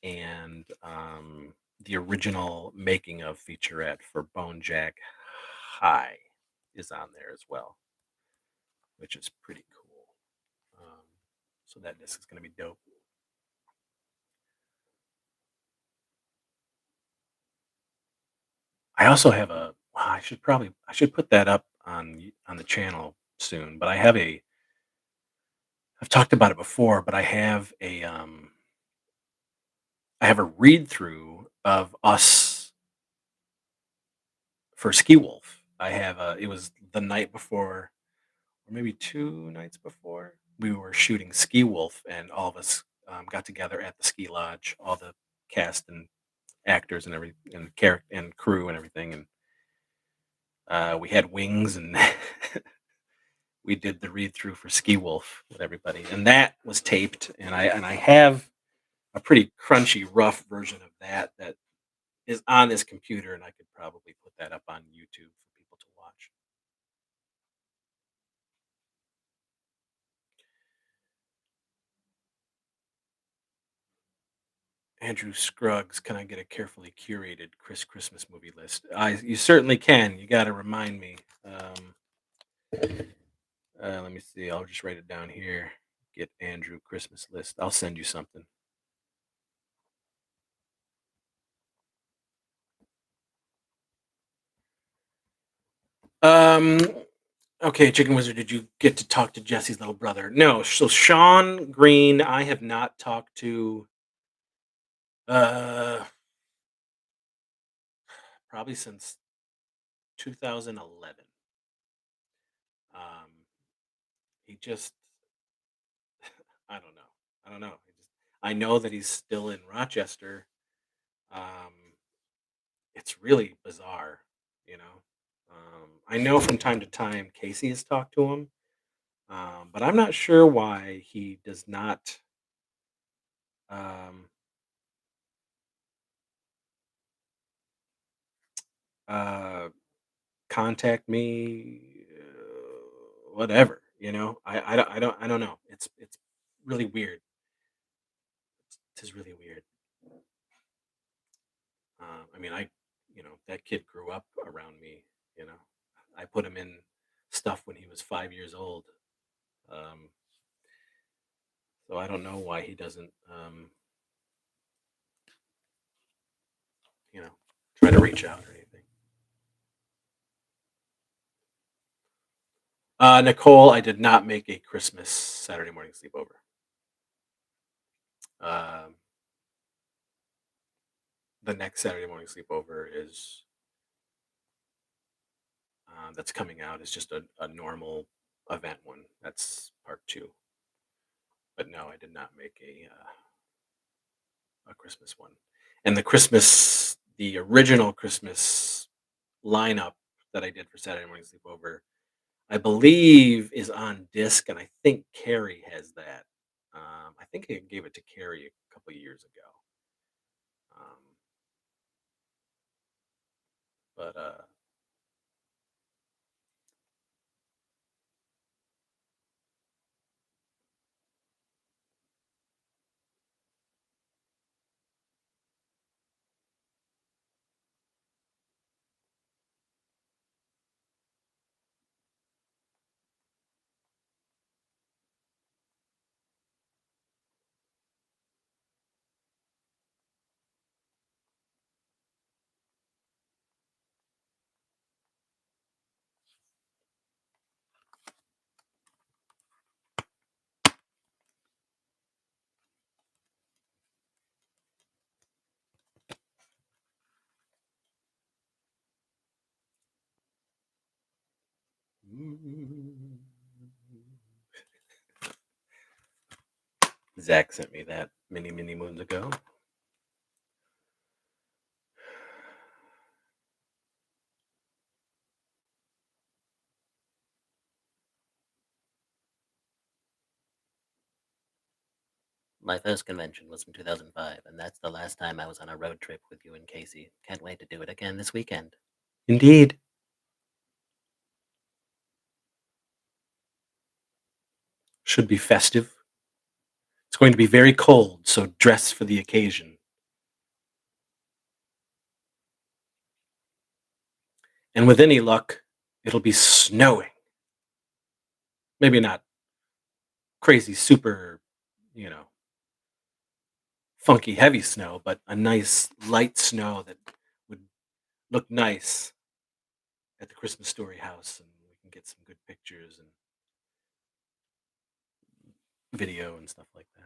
and the original making of featurette for Bonejack High is on there as well, which is pretty cool. So that disc is going to be dope. I also have a. I should put that up on the channel soon. But I've talked about it before, but I have a read through of us for Ski Wolf. It was the night before, or maybe 2 nights before, we were shooting Ski Wolf, and all of us got together at the ski lodge, all the cast and actors and every and character and crew and everything, and we had wings, and we did the read through for Ski Wolf with everybody, and that was taped, and I have a pretty crunchy, rough version of that is on this computer, and I could probably put that up on YouTube for people to watch. Andrew Scruggs, can I get a carefully curated Chris Christmas movie list? You certainly can. You got to remind me. Let me see. I'll just write it down here. Get Andrew Christmas list. I'll send you something. Um. Okay, Chicken Wizard. Did you get to talk to Jesse's little brother? No. So Sean Green, I have not talked to. Uh, Probably since 2011. Um, he just. I don't know. I don't know. I know that he's still in Rochester. Um, it's really bizarre, you know. I know from time to time Casey has talked to him, but I'm not sure why he does not um, uh, contact me. Whatever, you know. I don't know. It's really weird. is really weird. I mean, that kid grew up around me. You know, I put him in stuff when he was 5 years old. Um, so I don't know why he doesn't, you know, try to reach out or anything. Nicole, I did not make a Christmas Saturday morning sleepover. Um, the next Saturday morning sleepover is that's coming out is just a normal event one. That's part two. But no, I did not make a Christmas one. And the original Christmas lineup that I did for Saturday morning sleepover, I believe is on disc, and I think Carrie has that. I think I gave it to Carrie a couple of years ago. Um, but Zach sent me that many moons ago. My first convention was in 2005, and that's the last time I was on a road trip with you and Casey. Can't wait to do it again this weekend. Indeed. Should be festive. It's going to be very cold, so dress for the occasion. And with any luck, it'll be snowing. Maybe not crazy, super, you know, funky, heavy snow, but a nice light snow that would look nice at the Christmas Story house, and we can get some good pictures and video and stuff like that.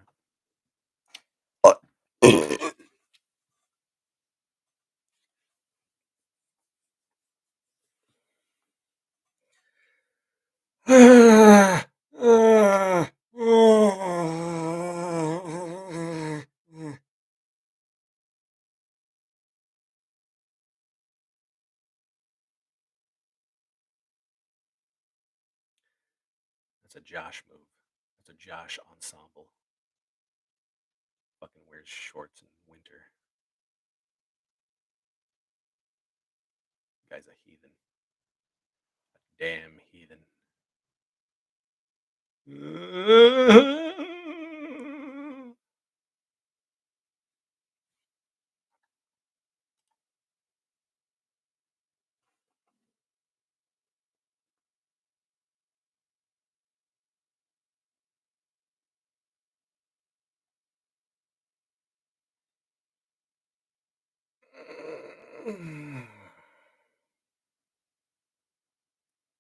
That's a Josh move. That's a Josh ensemble. Fucking wears shorts in winter. Guy's a heathen. A damn heathen.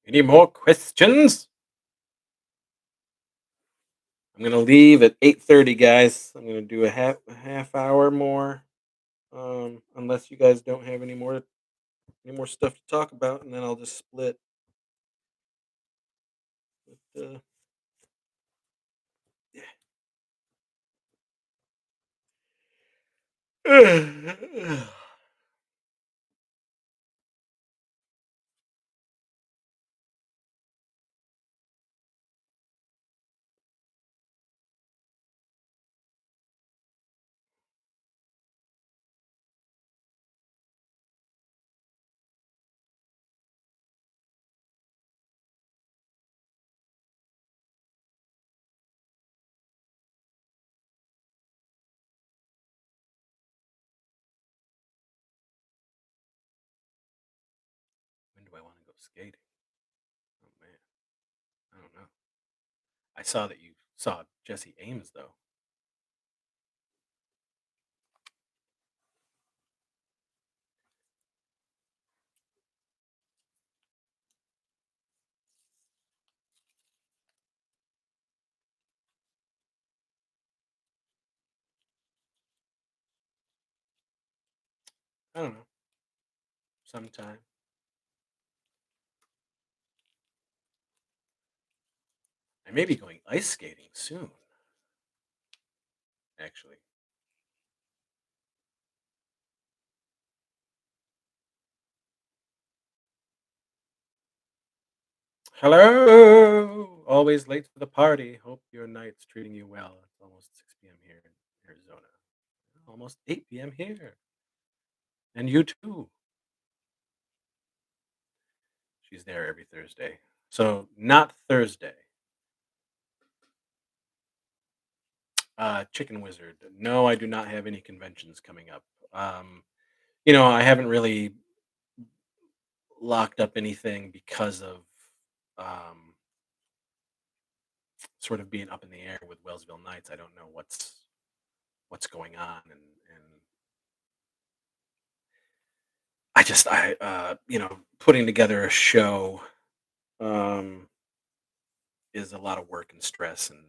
Any more questions? I'm gonna leave at 8:30, guys. I'm gonna do a half hour more, unless you guys don't have any more stuff to talk about, and then I'll just split. But, yeah. of skating. Oh man, I don't know. I saw that you saw Jesse Ames though. I don't know. Sometime I may be going ice skating soon. Actually, hello. Always late to the party. Hope your night's treating you well. It's almost 6 p.m. here in Arizona. Almost 8 p.m. here. And you too. She's there every Thursday. So not Thursday. Chicken Wizard. No, I do not have any conventions coming up. Um, I haven't really locked up anything because of um, sort of being up in the air with Wellsville Nights. I don't know what's going on, and putting together a show um, is a lot of work and stress, and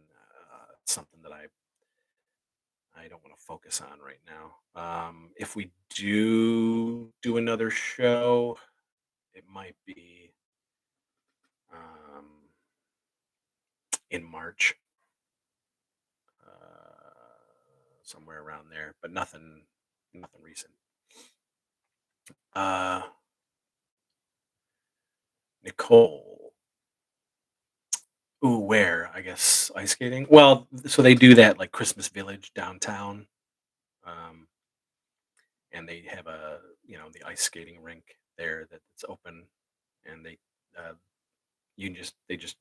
it's something that I don't want to focus on right now. If we do another show, it might be um, in March, somewhere around there, but nothing recent. Uh, Nicole, ooh, where? I guess ice skating. Well, so they do that like Christmas Village downtown, um, and they have the ice skating rink there that's open, and uh, they just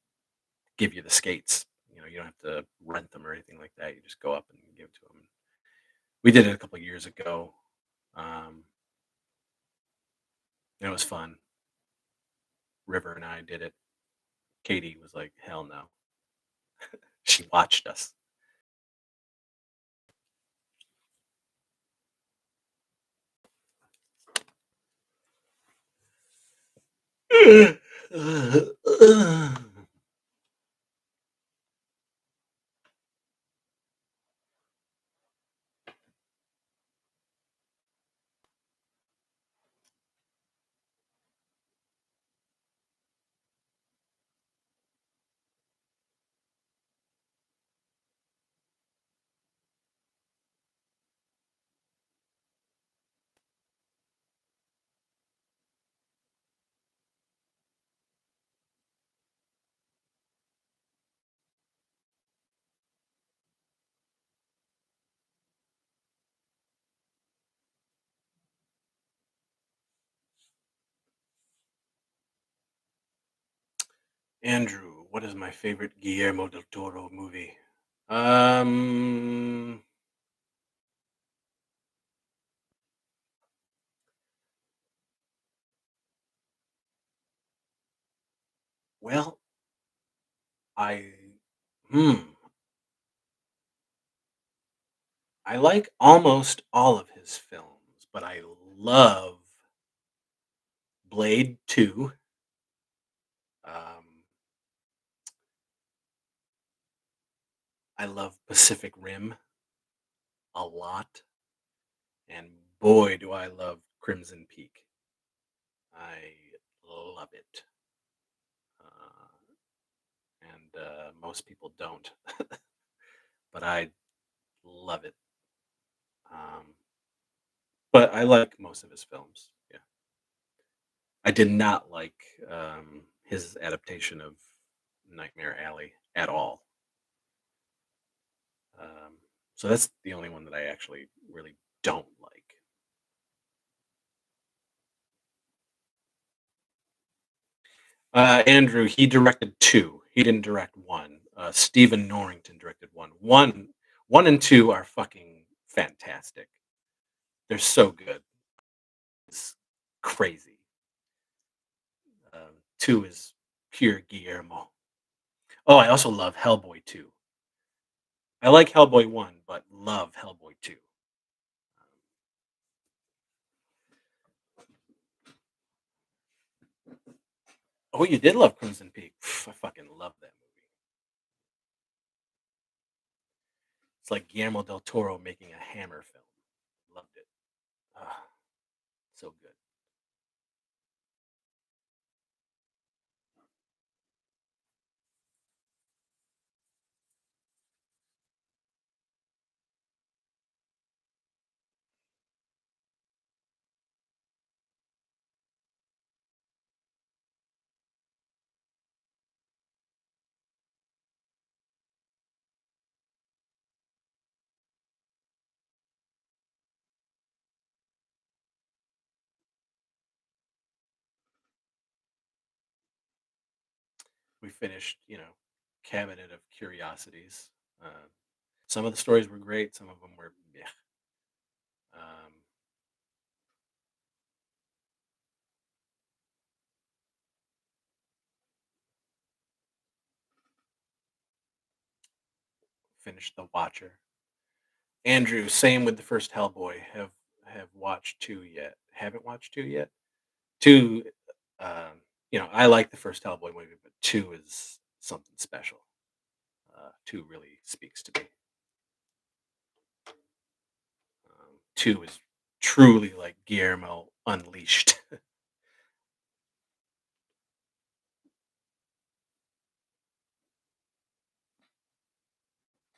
give you the skates. You don't have to rent them or anything like that. You just go up and give it to them. We did it a couple of years ago. Um, and it was fun. River and I did it. Katie was like, "Hell no." She watched us. Andrew, what is my favorite Guillermo del Toro movie? Um, well, I hmm, I like almost all of his films, but I love Blade 2. Um, I love Pacific Rim a lot, and boy, do I love Crimson Peak. I love it, and most people don't, but I love it. Um, but I like most of his films. Yeah, I did not like his adaptation of Nightmare Alley at all. Um, so that's the only one that I actually really don't like. Andrew, he directed two. He didn't direct one. Stephen Norrington directed one. One and two are fucking fantastic. They're so good. It's crazy. 2 is pure Guillermo. Oh, I also love Hellboy 2. I like Hellboy 1, but love Hellboy 2. Oh, you did love Crimson Peak. Pff, I fucking love that movie. It's like Guillermo del Toro making a Hammer film. Loved it. Ah, so good. We finished, Cabinet of Curiosities. Some of the stories were great. Some of them were, yeah. Um, finished The Watcher. Andrew, same with the first Hellboy. Have watched two yet? Haven't watched two yet. Two, I like the first Hellboy movie, but two is something special. Two really speaks to me. Two is truly like Guillermo unleashed.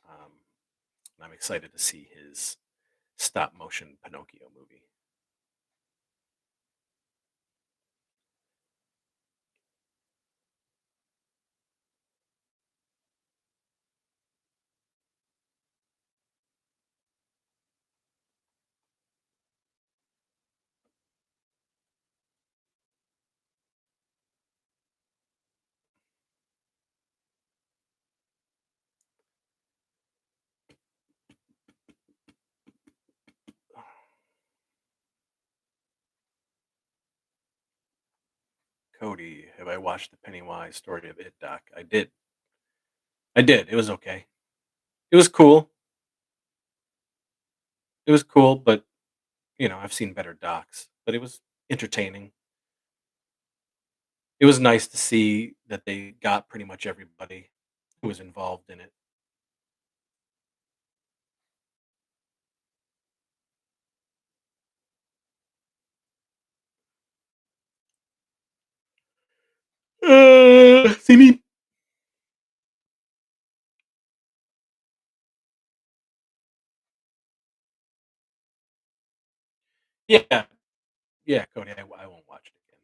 And I'm excited to see his stop motion Pinocchio movie. Cody, have I watched the Pennywise Story of It doc? I did. I did. It was okay. It was cool. It was cool, but I've seen better docs. But it was entertaining. It was nice to see that they got pretty much everybody who was involved in it. See me? Yeah, yeah, Cody. I won't watch it again.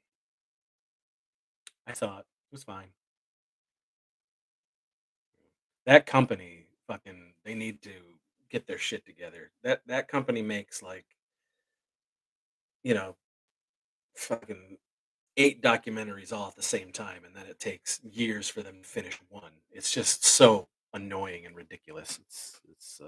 I saw it. It was fine. That company, fucking, they need to get their shit together. That company makes like you know fucking 8 documentaries all at the same time, and then it takes years for them to finish one. It's just so annoying and ridiculous. It's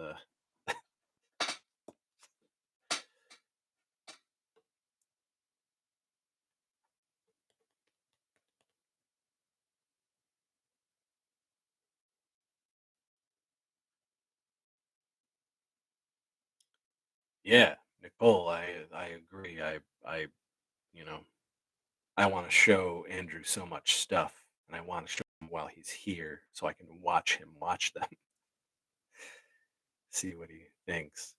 yeah, Nicole, I agree. I you know I want to show Andrew so much stuff, and I want to show him while he's here, so I can watch him watch them, see what he thinks,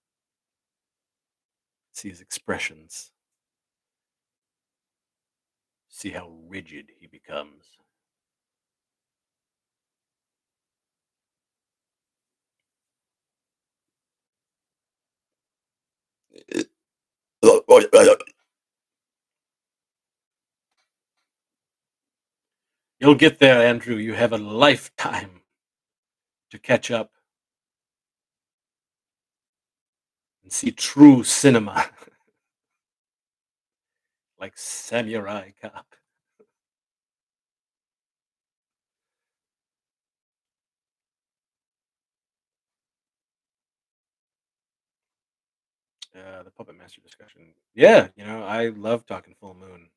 see his expressions, see how rigid he becomes. You'll get there, Andrew. You have a lifetime to catch up and see true cinema like Samurai Cop. The Puppet Master discussion. Yeah, I love talking Full Moon.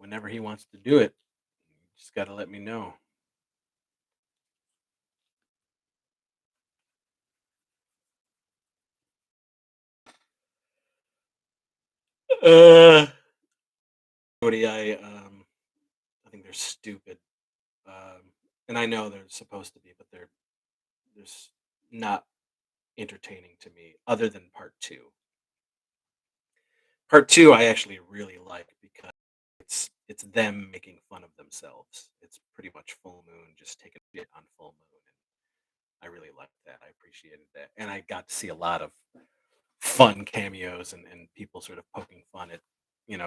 whenever he wants to do it, you just got to let me know. Uh, Cody, I think they're stupid. And I know they're supposed to be, but they're not entertaining to me. Other than part two. Part two, I actually really like because it's them making fun of themselves. It's pretty much Full Moon just taking shit on Full Moon, and I really liked that. I appreciated that, and I got to see a lot of fun cameos and people sort of poking fun at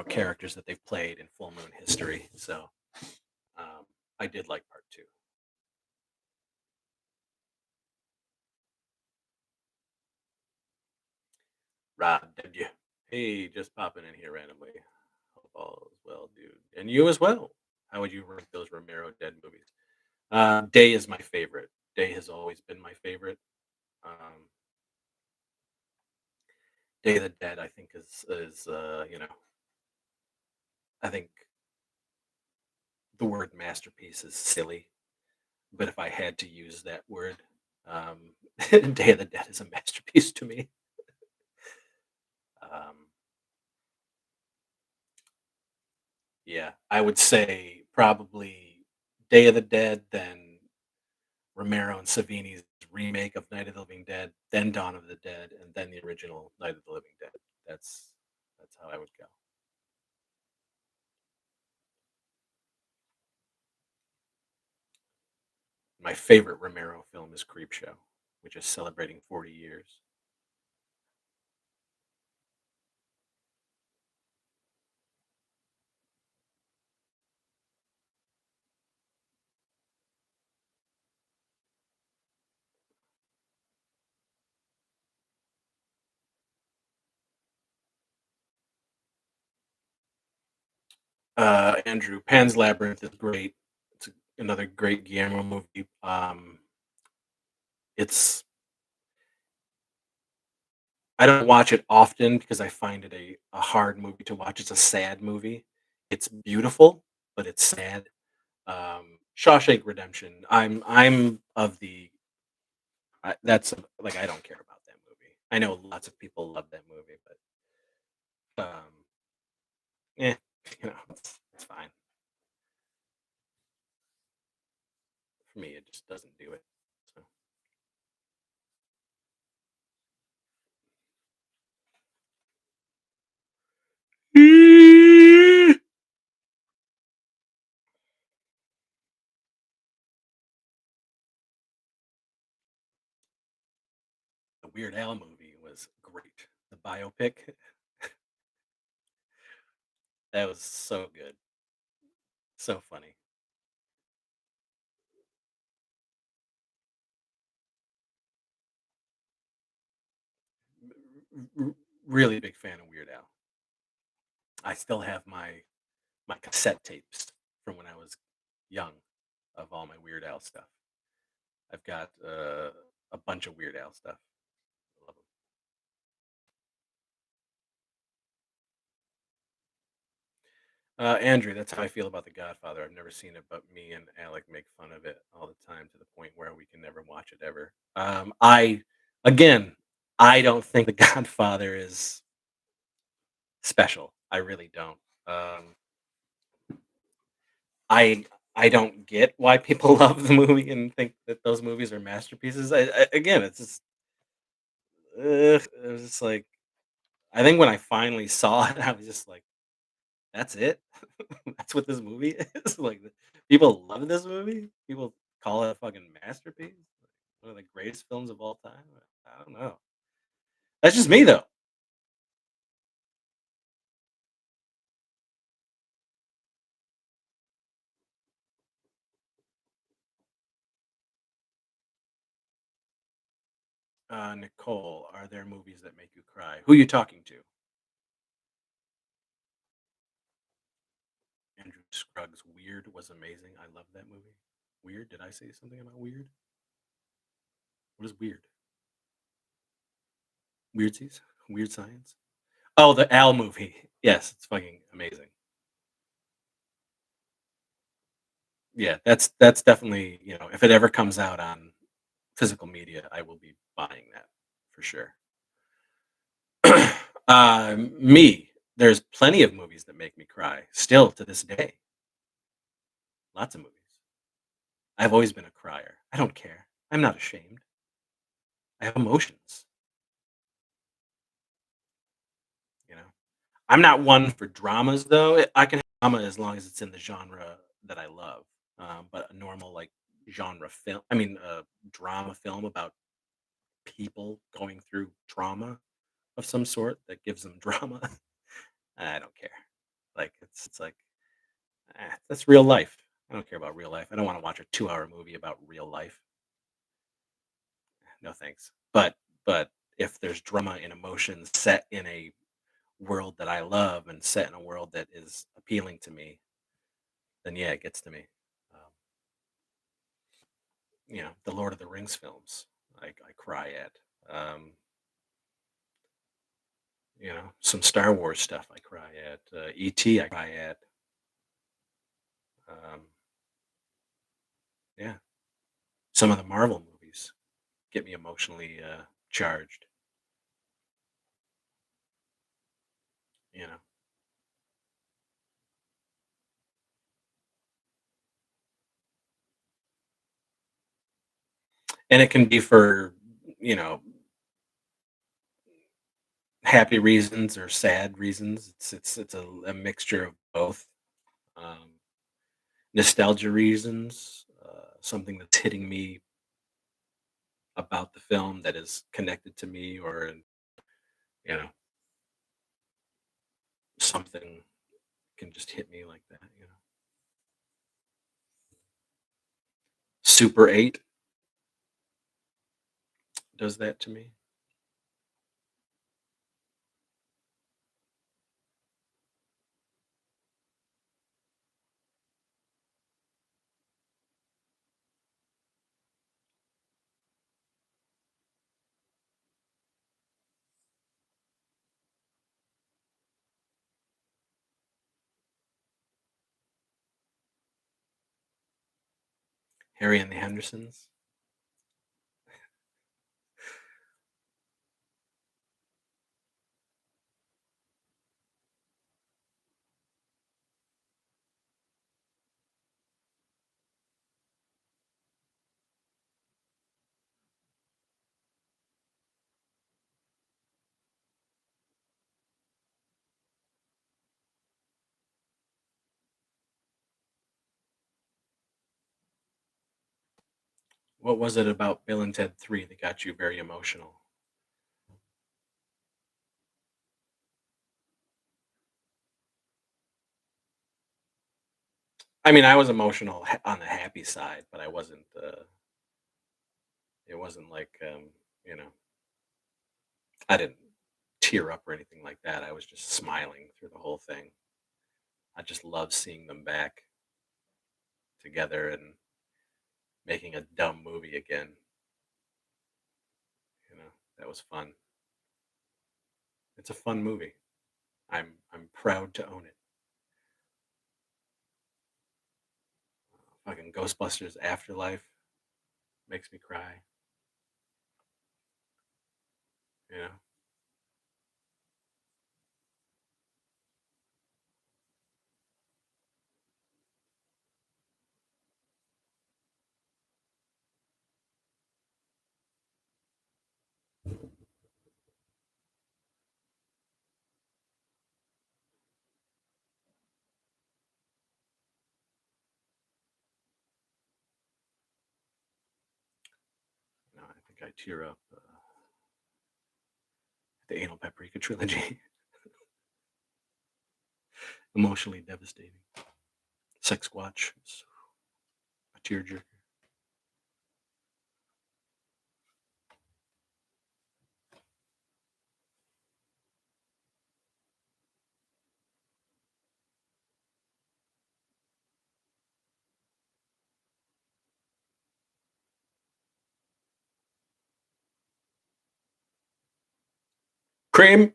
characters that they've played in Full Moon history. So um, I did like part two. Rob, did you? Hey, just popping in here randomly. Hope all is well, dude, and you as well. How would you rank those Romero Dead movies? Day is my favorite. Day has always been my favorite. Um, Day of the Dead, I think I think the word masterpiece is silly, but if I had to use that word, um, Day of the Dead is a masterpiece to me. Um, yeah, I would say probably Day of the Dead, then Romero and Savini's remake of Night of the Living Dead, then Dawn of the Dead, and then the original Night of the Living Dead. That's that's how I would go. My favorite Romero film is Creepshow, which is celebrating 40 years. Andrew, Pan's Labyrinth is great. It's another great Guillermo movie. It's I don't watch it often because I find it a hard movie to watch. It's a sad movie. It's beautiful, but it's sad. Shawshank Redemption. I'm of the that's like I don't care about that movie. I know lots of people love that movie, but eh, it's fine for me. It just doesn't do it. So. The Weird Al movie was great. The biopic, that was so good, so funny. Really big fan of Weird Al. I still have my cassette tapes from when I was young of all my Weird Al stuff. I've got a bunch of Weird Al stuff. I love 'em. Andrew, that's how I feel about The Godfather. I've never seen it, but me and Alec make fun of it all the time to the point where we can never watch it ever. Again, I don't think The Godfather is special. I really don't. Um, I I don't get why people love the movie and think that those movies are masterpieces. Again, it's just it was just like I think when I finally saw it, I was just like, "That's it? That's what this movie is?" Like, people love this movie? People call it a fucking masterpiece? One of the greatest films of all time? I don't know. That's just me, though. Nicole, are there movies that make you cry? Who you talking to? Andrew Scruggs, Weird was amazing. I love that movie. Weird? Did I say something about Weird? What is Weird? Weirdsies? Weird Science? Oh, the Al movie. Yes, it's fucking amazing. Yeah, that's definitely, if it ever comes out on physical media, I will be buying that for sure. Me, there's plenty of movies that make me cry still to this day. Lots of movies. I've always been a crier. I don't care. I'm not ashamed. I have emotions, you know. I'm not one for dramas though. I can have drama as long as it's in the genre that I love. But a normal like genre film, drama film about people going through trauma of some sort that gives them drama. I don't care. Like it's like that's real life. I don't care about real life. I don't want to watch a 2-hour movie about real life. No thanks. But if there's drama and emotions set in a world that I love and set in a world that is appealing to me, then yeah, it gets to me. Um, the Lord of the Rings films, I cry at. Um, some Star Wars stuff, I cry at. E.T., I cry at. Um, yeah, some of the Marvel movies get me emotionally charged. You know, and it can be for you know happy reasons or sad reasons. It's a mixture of both. Um, Nostalgia reasons, something that's hitting me about the film that is connected to me, or you know something can just hit me like that. Super 8 does that to me. Harry and the Hendersons. What was it about Bill and Ted 3 that got you very emotional? I mean, I was emotional on the happy side, but I wasn't. It wasn't like you know, I didn't tear up or anything like that. I was just smiling through the whole thing. I just love seeing them back together and making a dumb movie again. That was fun. It's a fun movie. I'm proud to own it. Fucking Ghostbusters Afterlife makes me cry. You know, I think I tear up the Anal Paprika trilogy. Emotionally devastating. Sex Squatch, is a tearjerker. Cream.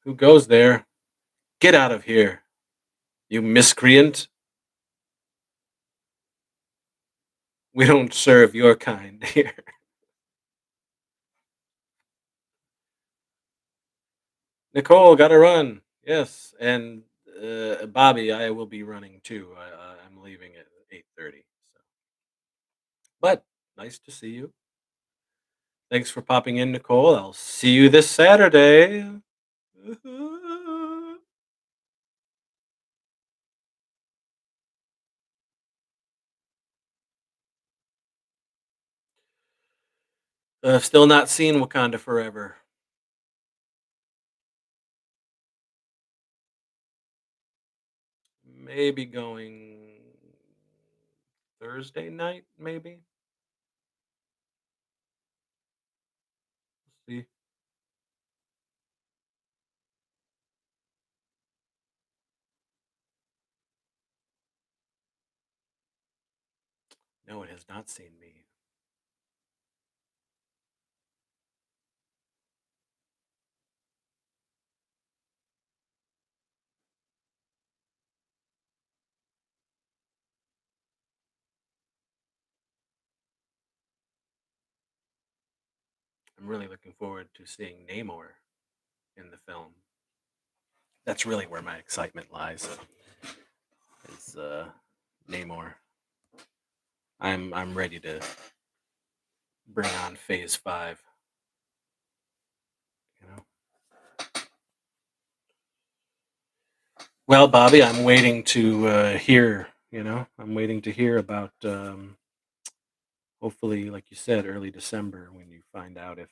Who goes there? Get out of here, you miscreant. We don't serve your kind here. Nicole, gotta run. Yes, and Bobby, I will be running too. I'm leaving at 8:30. So, but nice to see you. Thanks for popping in, Nicole. I'll see you this Saturday. Still not seen Wakanda Forever. Maybe going Thursday night, maybe. See. No, it has not seen me. I'm really looking forward to seeing Namor in the film. That's really where my excitement lies. Is Namor. I'm ready to bring on Phase 5. You know. Well, Bobby, I'm waiting to hear. I'm waiting to hear about. Hopefully, like you said, early December when you find out if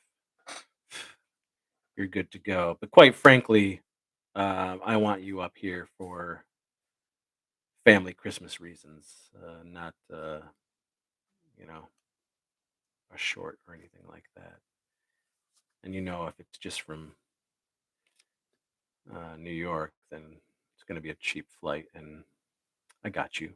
you're good to go. But quite frankly, I want you up here for family Christmas reasons, not you know a short or anything like that. And if it's just from New York, then it's going to be a cheap flight, and I got you.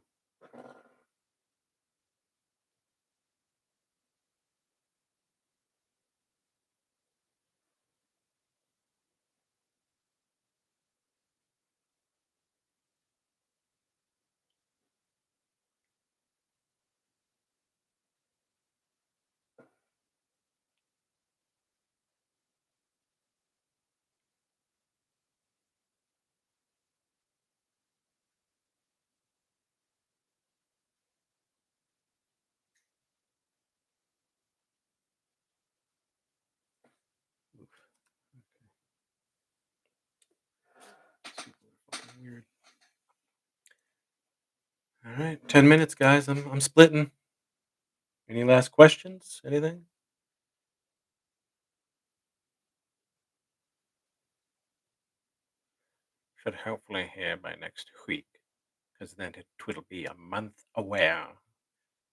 People are fucking weird. All right, 10 minutes, guys. I'm splitting. Any last questions? Anything? Should hopefully hear by next week, because then it'll be a month away.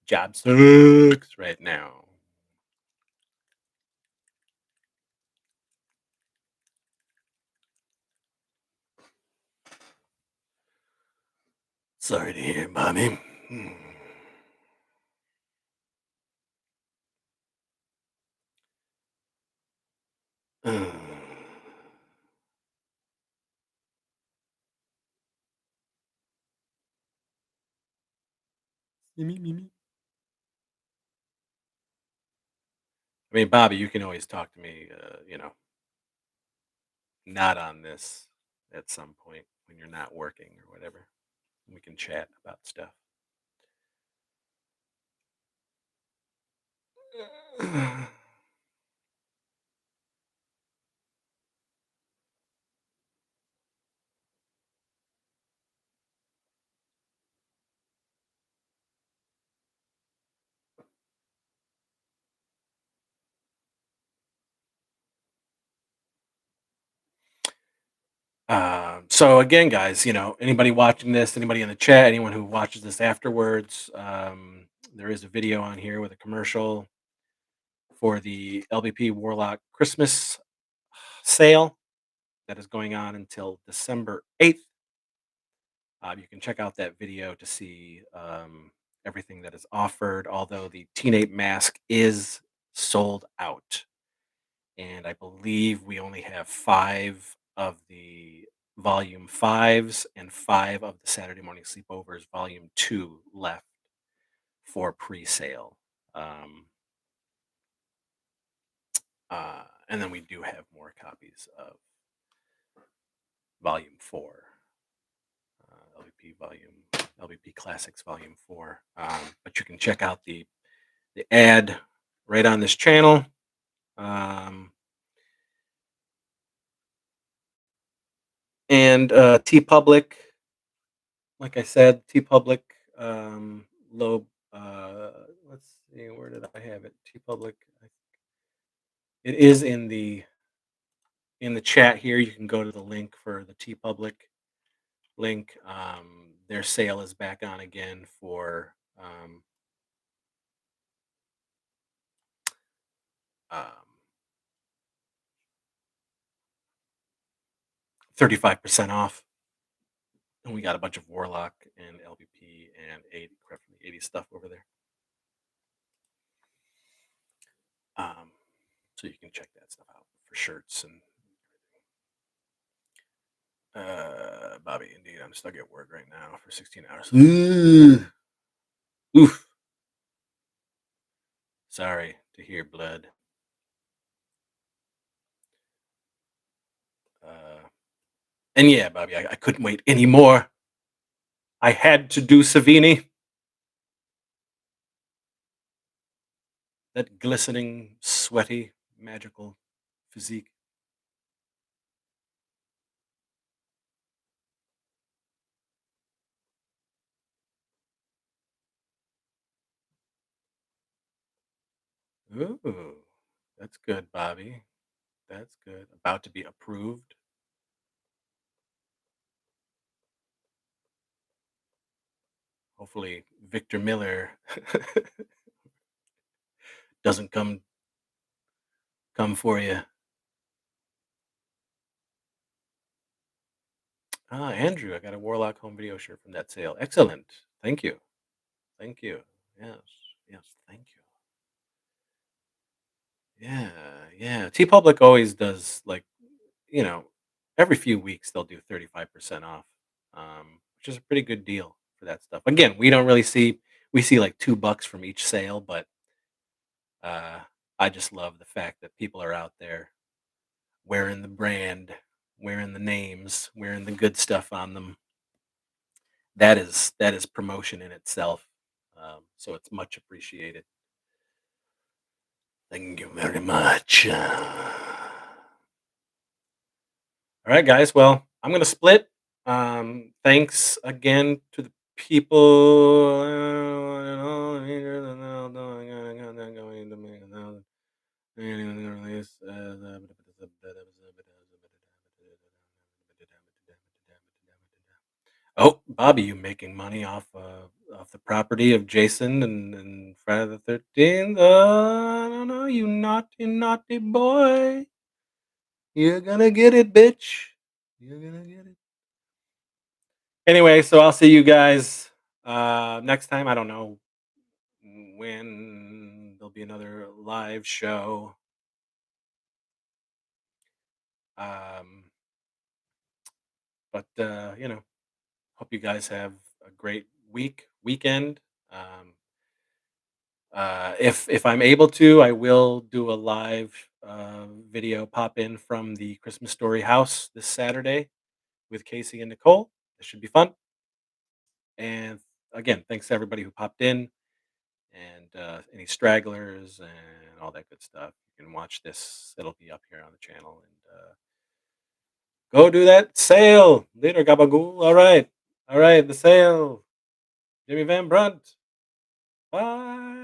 Job sucks right now. Sorry to hear, Bobby. Me. I mean, Bobby, you can always talk to me. Not on this at some point when you're not working or whatever. We can chat about stuff. So again, guys, anybody watching this, anybody in the chat, anyone who watches this afterwards, there is a video on here with a commercial for the LBP Warlock Christmas sale that is going on until December 8th. You can check out that video to see everything that is offered, although the Teenage Mask is sold out. And I believe we only have 5 of the volume fives and 5 of the Saturday Morning Sleepovers volume 2 left for pre-sale. Um, and then we do have more copies of volume 4, LVP Classics volume 4. But you can check out the ad right on this channel. And T Public, like I said, T Public, low. Let's see, where did I have it? T Public. It is in the chat here. You can go to the link for the T Public link. Their sale is back on again for um, 35% off. And we got a bunch of Warlock and LVP and 80 crap from the 80s stuff over there. So you can check that stuff out for shirts and Bobby, indeed, I'm stuck at work right now for 16 hours. Oof. Sorry to hear, blood. And yeah, Bobby, I couldn't wait anymore. I had to do Savini. That glistening, sweaty, magical physique. Ooh, that's good, Bobby. That's good. About to be approved. Hopefully, Victor Miller doesn't come for you. Andrew, I got a Warlock home video shirt from that sale. Excellent. Thank you. Thank you. Yes. Yes. Thank you. Yeah. Yeah. T Public always does like, you know, every few weeks they'll do 35% off, which is a pretty good deal for that stuff. Again, we don't really see, we see like $2 from each sale, but uh, I just love the fact that people are out there wearing the brand, wearing the names, wearing the good stuff on them. That is promotion in itself. So it's much appreciated. Thank you very much. All right, guys. Well, I'm gonna split. Thanks again to the people. Oh, Bobby, you making money off the property of Jason and Friday the 13th? I don't know, you naughty, naughty boy. You're gonna get it, bitch. You're gonna get it. Anyway, so I'll see you guys next time. I don't know when there'll be another live show. Um, but hope you guys have a great weekend. Um, if I'm able to, I will do a live video pop in from the Christmas Story house this Saturday with Casey and Nicole. It should be fun. And again, thanks to everybody who popped in and any stragglers and all that good stuff. You can watch this; it'll be up here on the channel. And go do that sale later, Gabagool. All right, the sale. Jimmy Van Brunt. Bye.